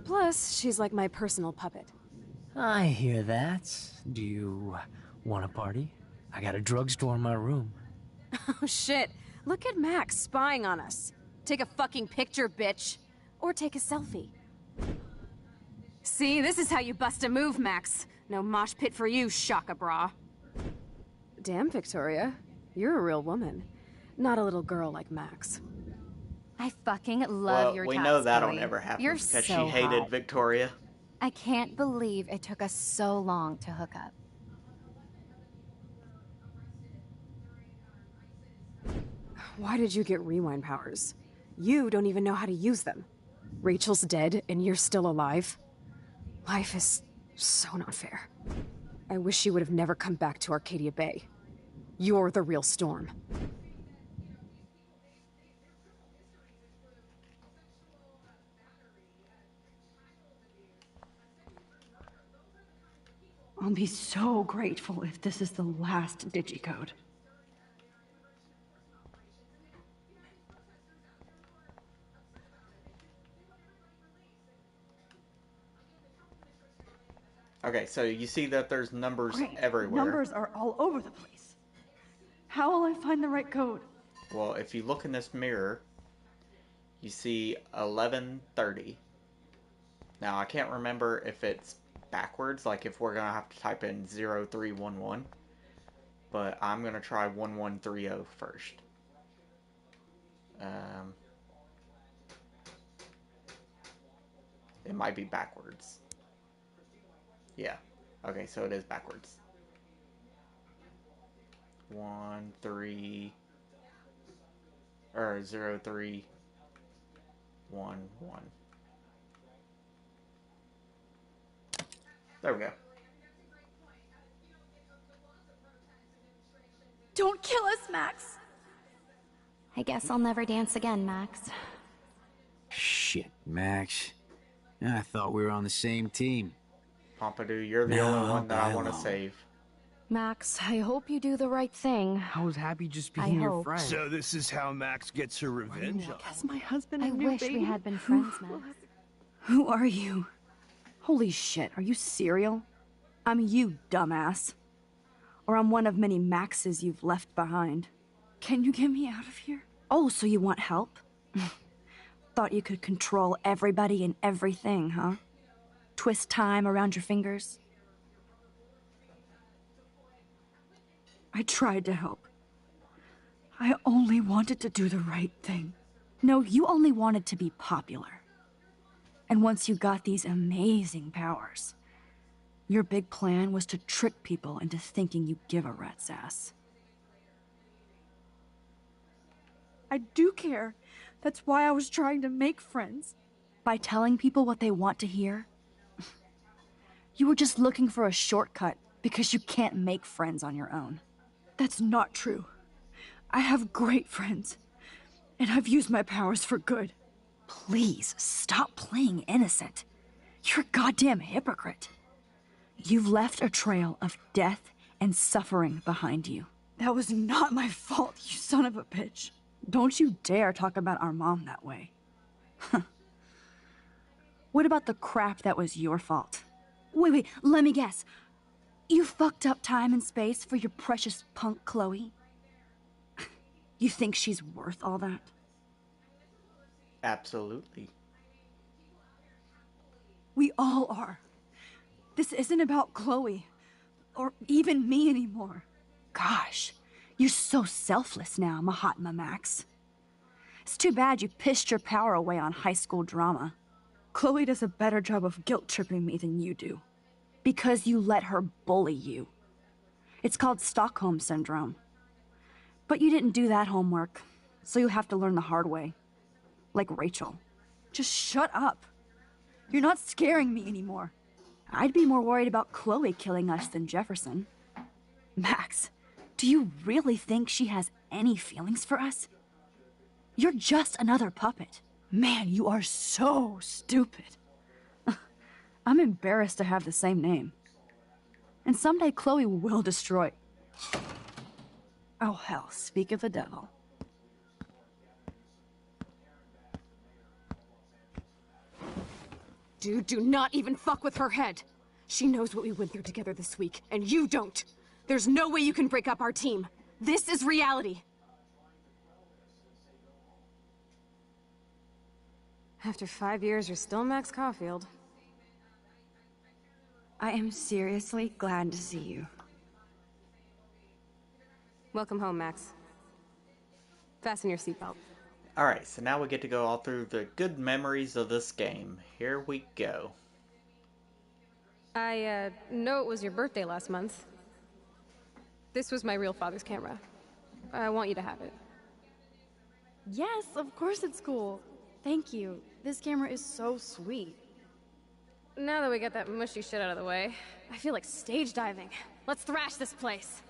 Plus, she's like my personal puppet. I hear that. Do you want a party? I got a drugstore in my room. Oh shit, look at Max spying on us. Take a fucking picture, bitch. Or take a selfie. See, this is how you bust a move, Max. No mosh pit for you, Shaka Bra. Damn, Victoria. You're a real woman. Not a little girl like Max. I fucking love your we tots, know that'll Chloe. never happen You're because so she hated hot. Victoria. I can't believe it took us so long to hook up. Why did you get rewind powers? You don't even know how to use them. Rachel's dead and you're still alive. Life is so not fair. I wish you would have never come back to Arcadia Bay. You're the real Storm. I'll be so grateful if this is the last digicode. Okay, so you see that there's numbers Great. everywhere. Numbers are all over the place. How will I find the right code? Well, if you look in this mirror, you see 1130. Now, I can't remember if it's backwards, like if we're going to have to type in 0311, but I'm going to try 1130 first. It might be backwards. Yeah. Okay, so it is backwards. 0311. There we go. Don't kill us, Max! I guess I'll never dance again, Max. Shit, Max. I thought we were on the same team. Pompidou, you're the only one that I want to save. Max, I hope you do the right thing. I was happy just being your friend. So this is how Max gets her revenge? Guess my husband I and new wish baby. we had been friends, Max. Who are you? Holy shit, are you serial? I'm you, dumbass. Or I'm one of many Maxes you've left behind. Can you get me out of here? Oh, so you want help? Thought you could control everybody and everything, huh? Twist time around your fingers? I tried to help. I only wanted to do the right thing. No, you only wanted to be popular. And once you got these amazing powers, your big plan was to trick people into thinking you give a rat's ass. I do care. That's why I was trying to make friends. By telling people what they want to hear? You were just looking for a shortcut because you can't make friends on your own. That's not true. I have great friends, and I've used my powers for good. Please, stop playing innocent. You're a goddamn hypocrite. You've left a trail of death and suffering behind you. That was not my fault, you son of a bitch. Don't you dare talk about our mom that way. What about the crap that was your fault? Wait, let me guess. You fucked up time and space for your precious punk Chloe? You think she's worth all that? Absolutely. We all are. This isn't about Chloe, or even me anymore. Gosh, you're so selfless now, Mahatma Max. It's too bad you pissed your power away on high school drama. Chloe does a better job of guilt-tripping me than you do. Because you let her bully you. It's called Stockholm Syndrome. But you didn't do that homework, so you'll have to learn the hard way. Like Rachel. Just shut up. You're not scaring me anymore. I'd be more worried about Chloe killing us than Jefferson. Max, do you really think she has any feelings for us? You're just another puppet. Man, you are so stupid. I'm embarrassed to have the same name. And someday Chloe will destroy... Oh hell, speak of the devil. Dude, do not even fuck with her head. She knows what we went through together this week, and you don't. There's no way you can break up our team. This is reality. After 5 years, you're still Max Caulfield. I am seriously glad to see you. Welcome home, Max. Fasten your seatbelt. Alright, so now we get to go all through the good memories of this game. Here we go. I, know it was your birthday last month. This was my real father's camera. I want you to have it. Yes, of course it's cool. Thank you. This camera is so sweet. Now that we got that mushy shit out of the way, I feel like stage diving. Let's thrash this place.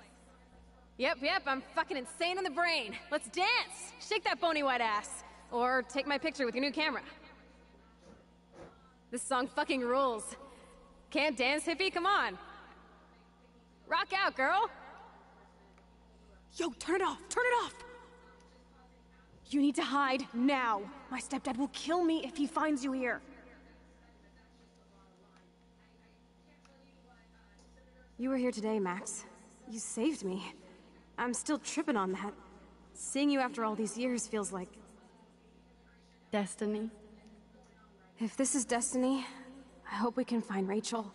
Yep, I'm fucking insane in the brain. Let's dance! Shake that bony white ass. Or take my picture with your new camera. This song fucking rules. Can't dance, hippie? Come on. Rock out, girl! Yo, turn it off! Turn it off! You need to hide now. My stepdad will kill me if he finds you here. You were here today, Max. You saved me. I'm still tripping on that. Seeing you after all these years feels like... destiny. If this is destiny, I hope we can find Rachel.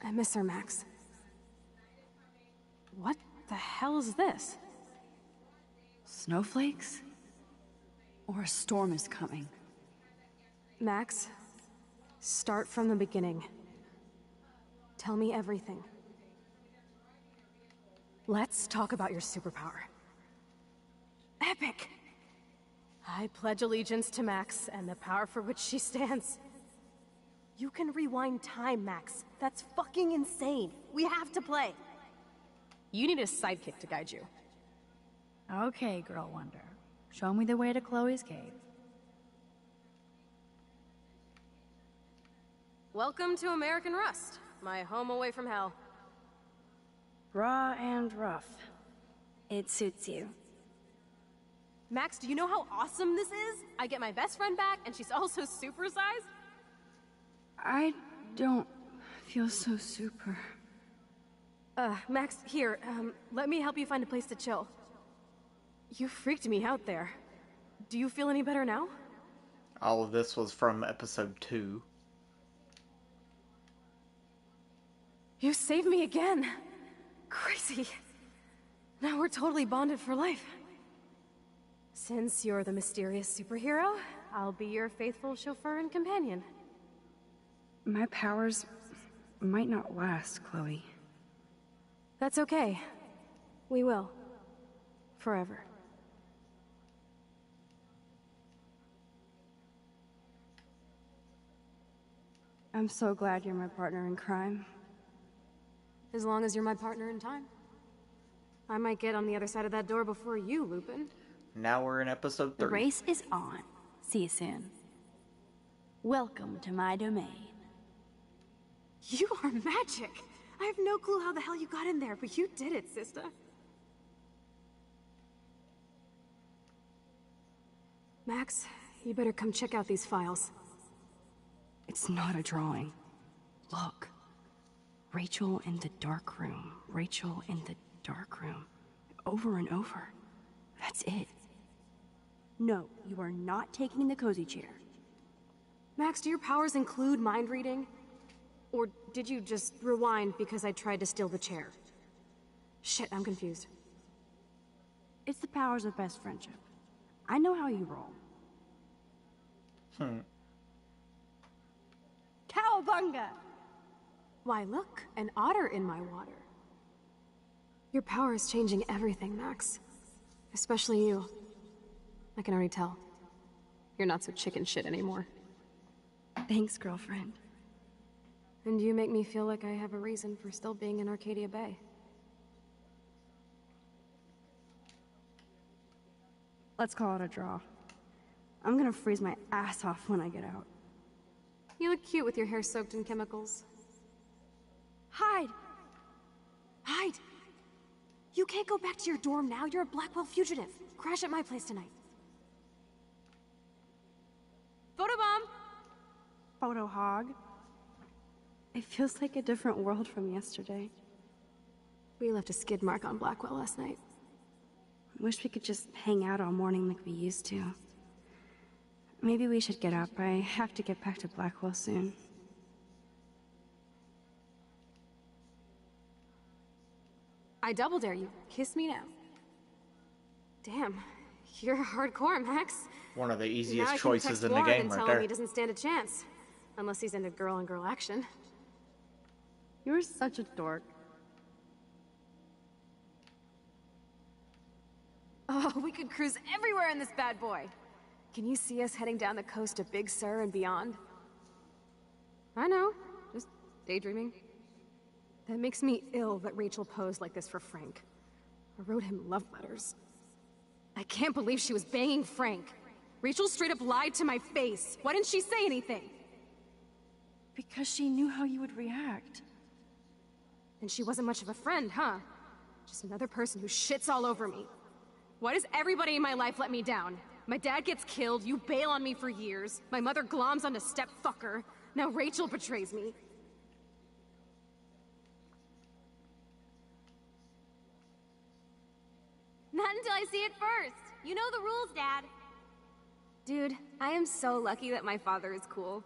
I miss her, Max. What the hell is this? Snowflakes? Or a storm is coming? Max, start from the beginning. Tell me everything. Let's talk about your superpower. Epic! I pledge allegiance to Max and the power for which she stands. You can rewind time, Max. That's fucking insane. We have to play. You need a sidekick to guide you. Okay, Girl Wonder. Show me the way to Chloe's cave. Welcome to American Rust, my home away from hell. Raw and rough. It suits you. Max, do you know how awesome this is? I get my best friend back, and she's also supersized? I don't feel so super. Max, here, let me help you find a place to chill. You freaked me out there. Do you feel any better now? All of this was from episode 2. You saved me again. Crazy. Now we're totally bonded for life. Since you're the mysterious superhero, I'll be your faithful chauffeur and companion. My powers might not last, Chloe. That's okay. We will. Forever. I'm so glad you're my partner in crime. As long as you're my partner in time. I might get on the other side of that door before you, Lupin. Now we're in episode 3. The race is on. See you soon. Welcome to my domain. You are magic! I have no clue how the hell you got in there, but you did it, sister. Max, you better come check out these files. It's not a drawing. Look. Rachel in the dark room. Rachel in the dark room. Over and over. That's it. No, you are not taking the cozy chair. Max, do your powers include mind reading? Or did you just rewind because I tried to steal the chair? Shit, I'm confused. It's the powers of best friendship. I know how you roll. Cowabunga! Why, look, an otter in my water. Your power is changing everything, Max. Especially you. I can already tell. You're not so chicken shit anymore. Thanks, girlfriend. And you make me feel like I have a reason for still being in Arcadia Bay. Let's call it a draw. I'm gonna freeze my ass off when I get out. You look cute with your hair soaked in chemicals. Hide! Hide! You can't go back to your dorm now. You're a Blackwell fugitive. Crash at my place tonight. Photobomb! Photo hog. It feels like a different world from yesterday. We left a skid mark on Blackwell last night. Wish we could just hang out all morning like we used to. Maybe we should get up. I have to get back to Blackwell soon. I double dare you. Kiss me now. Damn, you're hardcore, Max. One of the Now easiest I can choices text in the Warren game and right tell there. him he doesn't stand a chance. Unless he's into girl-on-girl action. You're such a dork. Oh, we could cruise everywhere in this bad boy. Can you see us heading down the coast to Big Sur and beyond? I know, just daydreaming. That makes me ill that Rachel posed like this for Frank. I wrote him love letters. I can't believe she was banging Frank. Rachel straight up lied to my face. Why didn't she say anything? Because she knew how you would react. And she wasn't much of a friend, huh? Just another person who shits all over me. Why does everybody in my life let me down? My dad gets killed, you bail on me for years, my mother gloms onto step-fucker, now Rachel betrays me. Not until I see it first. You know the rules, Dad. Dude, I am so lucky that my father is cool.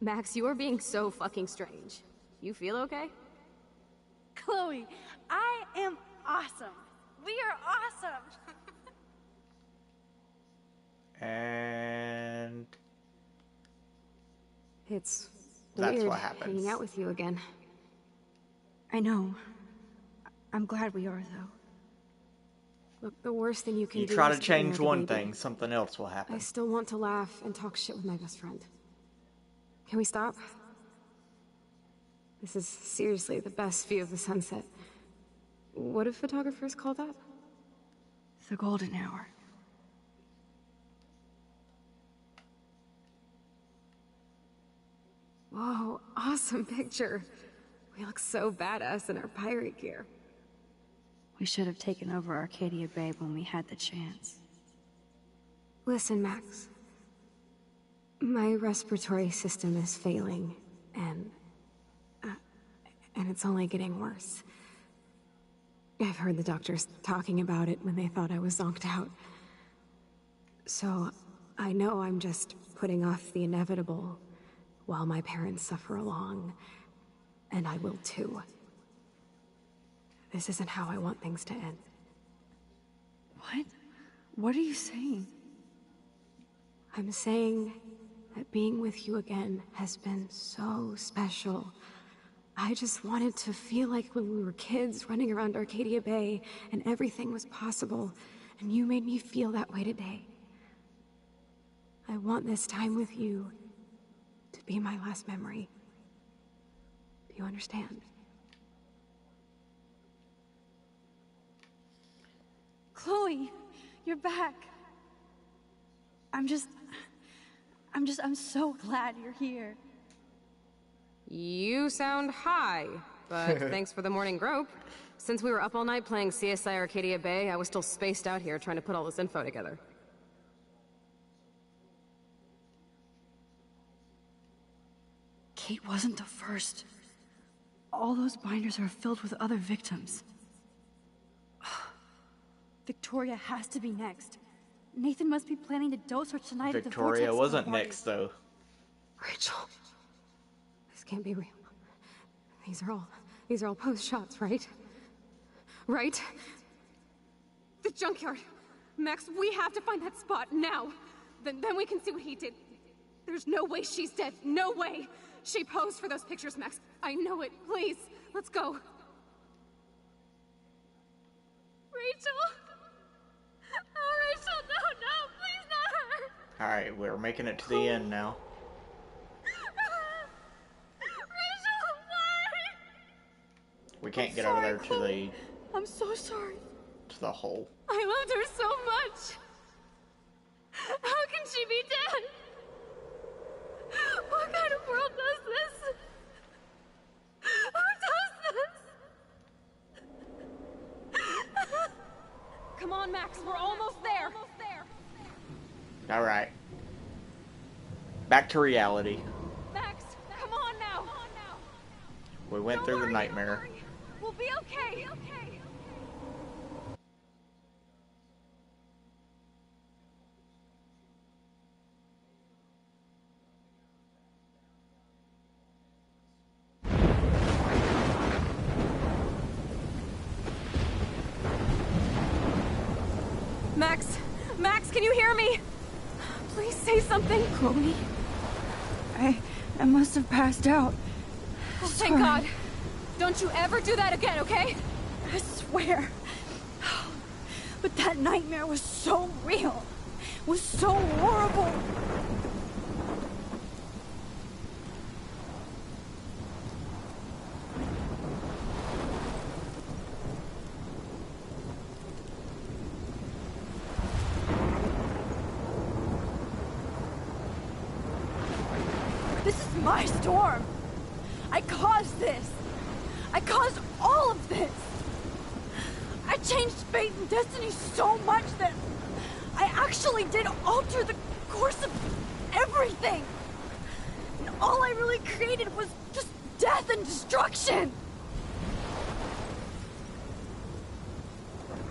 Max, you are being so fucking strange. You feel okay? Chloe, I am awesome. We are awesome. And It's that's weird what happens. hanging out with you again. I know. I'm glad we are, though. Look, the worst thing you can You do try is to get near change the one baby. thing, something else will happen. I still want to laugh and talk shit with my best friend. Can we stop? This is seriously the best view of the sunset. What do photographers call that? The golden hour. Whoa, awesome picture. We look so badass in our pirate gear. We should have taken over Arcadia Bay when we had the chance. Listen, Max. My respiratory system is failing, and it's only getting worse. I've heard the doctors talking about it when they thought I was zonked out. So, I know I'm just putting off the inevitable while my parents suffer along, and I will too. This isn't how I want things to end. What? What are you saying? I'm saying that being with you again has been so special. I just wanted to feel like when we were kids running around Arcadia Bay and everything was possible, and you made me feel that way today. I want this time with you to be my last memory. Do you understand? Chloe, you're back. I'm so glad you're here. You sound high, but thanks for the morning grope. Since we were up all night playing CSI Arcadia Bay, I was still spaced out here trying to put all this info together. Kate wasn't the first. All those binders are filled with other victims. Victoria has to be next. Nathan must be planning to dose her tonight at the Victoria Vortex wasn't party. next, though. Rachel. This can't be real. These are all post shots, right? Right? The junkyard. Max, we have to find that spot now. Then we can see what he did. There's no way she's dead. No way. She posed for those pictures, Max. I know it. Please, let's go. Rachel? Oh, Rachel, no, please not her. Alright, we're making it to the end now. Rachel, why? We can't get over there to I'm so sorry. the hole. I loved her so much. How can she be dead? What kind of world does this? Who does this? Come on, Max, we're almost there. Alright. Back to reality. Max, come on now. We went through the nightmare. We'll be okay. Max, can you hear me? Please say something. Chloe, I must have passed out. Oh, thank God. Don't you ever do that again, okay? I swear. But that nightmare was so real. Was so horrible. This is my storm. I caused this. I caused all of this! I changed fate and destiny so much that I actually did alter the course of everything! And all I really created was just death and destruction!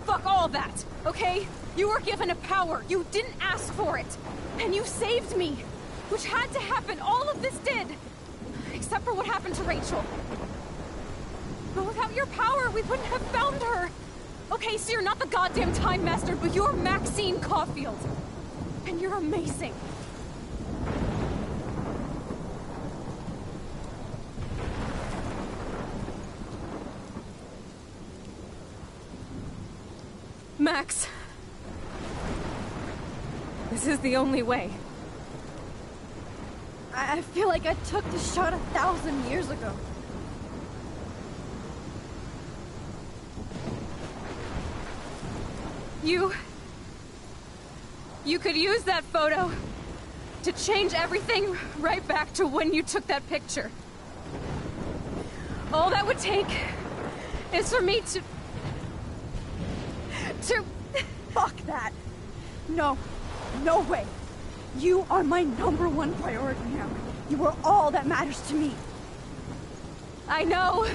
Fuck all that, okay? You were given a power. You didn't ask for it. And you saved me. Which had to happen. All of this did. Except for what happened to Rachel. But without your power, we wouldn't have found her. Okay, so you're not the goddamn Time Master, but you're Maxine Caulfield. And you're amazing. Max. This is the only way. I feel like I took the shot 1,000 years ago. You could use that photo to change everything right back to when you took that picture. All that would take is for me to... Fuck that! No. No way! You are my #1 priority now. You are all that matters to me. I know.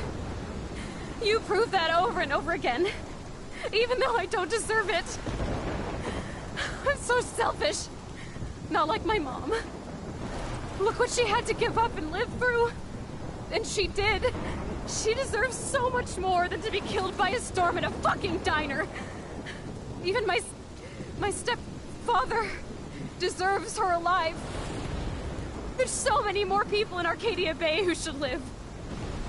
You prove that over and over again. Even though I don't deserve it. I'm so selfish. Not like my mom. Look what she had to give up and live through. And she did. She deserves so much more than to be killed by a storm in a fucking diner. Even my stepfather deserves her alive. There's so many more people in Arcadia Bay who should live.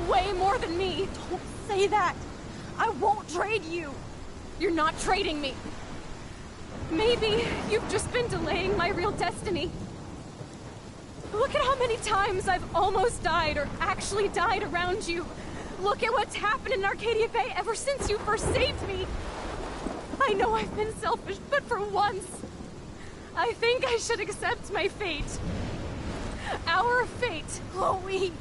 Way more than me. Don't say that. I won't trade you. You're not trading me. Maybe you've just been delaying my real destiny. Look at how many times I've almost died or actually died around you. Look at what's happened in Arcadia Bay ever since you first saved me. I know I've been selfish, but for once, I think I should accept my fate. Our fate. Chloe!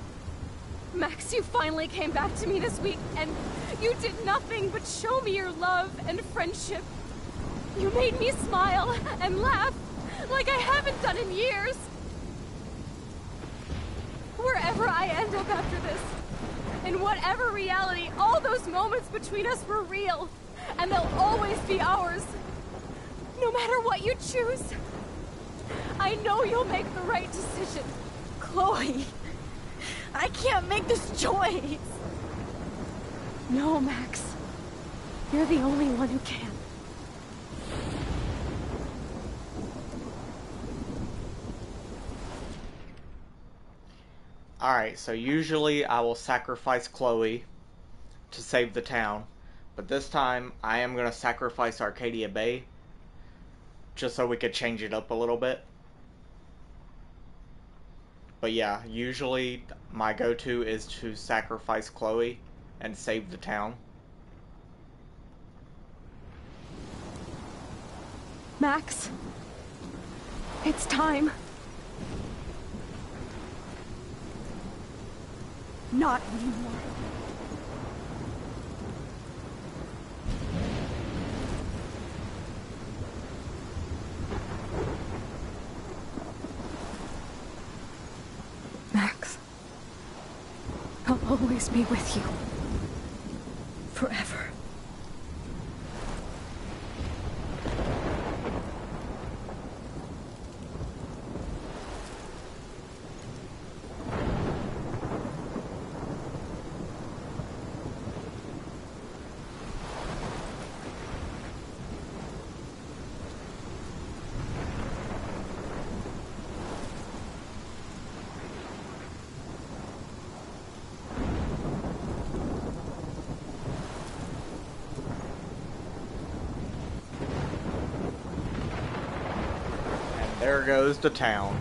Max, you finally came back to me this week, and you did nothing but show me your love and friendship. You made me smile and laugh like I haven't done in years. Wherever I end up after this, in whatever reality, all those moments between us were real, and they'll always be ours. No matter what you choose, I know you'll make the right decision. Chloe, I can't make this choice. No, Max. You're the only one who can. Alright, so usually I will sacrifice Chloe to save the town, but this time I am going to sacrifice Arcadia Bay just so we could change it up a little bit. But yeah, usually my go-to is to sacrifice Chloe and save the town. Max, it's time. Not anymore. Max, I'll always be with you. Forever. There goes the town.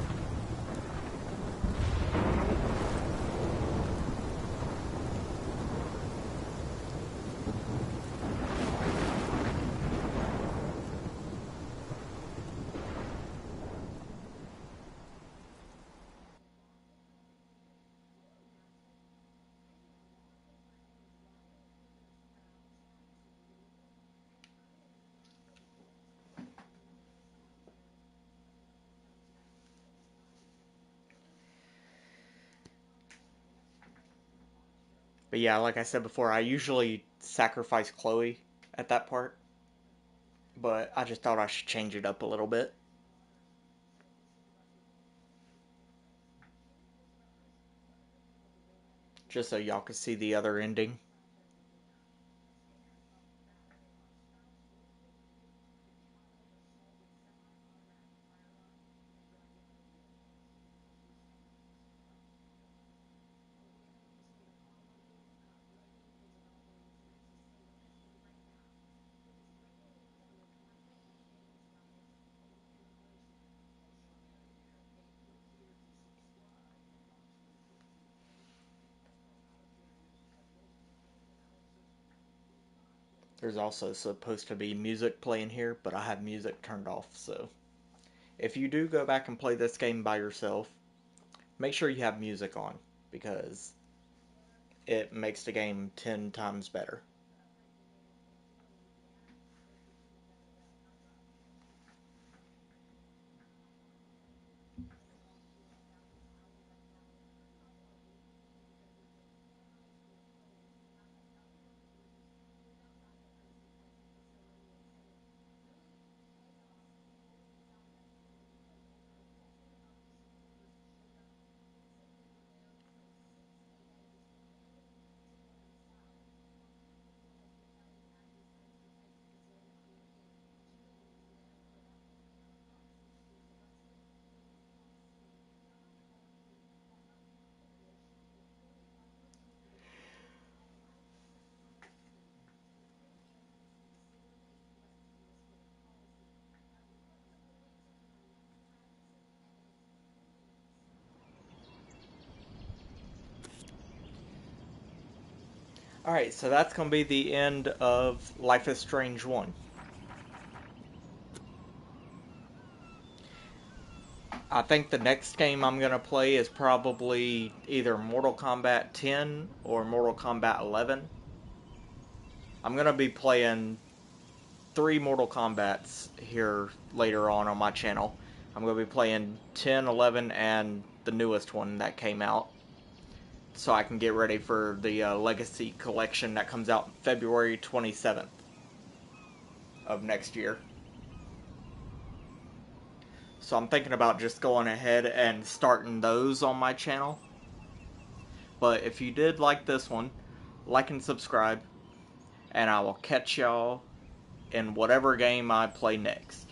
But yeah, like I said before, I usually sacrifice Chloe at that part. But I just thought I should change it up a little bit. Just so y'all can see the other ending. There's also supposed to be music playing here, but I have music turned off, so if you do go back and play this game by yourself, make sure you have music on, because it makes the game 10 times better. Alright, so that's going to be the end of Life is Strange 1. I think the next game I'm going to play is probably either Mortal Kombat 10 or Mortal Kombat 11. I'm going to be playing 3 Mortal Kombats here later on my channel. I'm going to be playing 10, 11, and the newest one that came out, so I can get ready for the Legacy Collection that comes out February 27th of next year. So I'm thinking about just going ahead and starting those on my channel. But if you did like this one, like and subscribe, and I will catch y'all in whatever game I play next.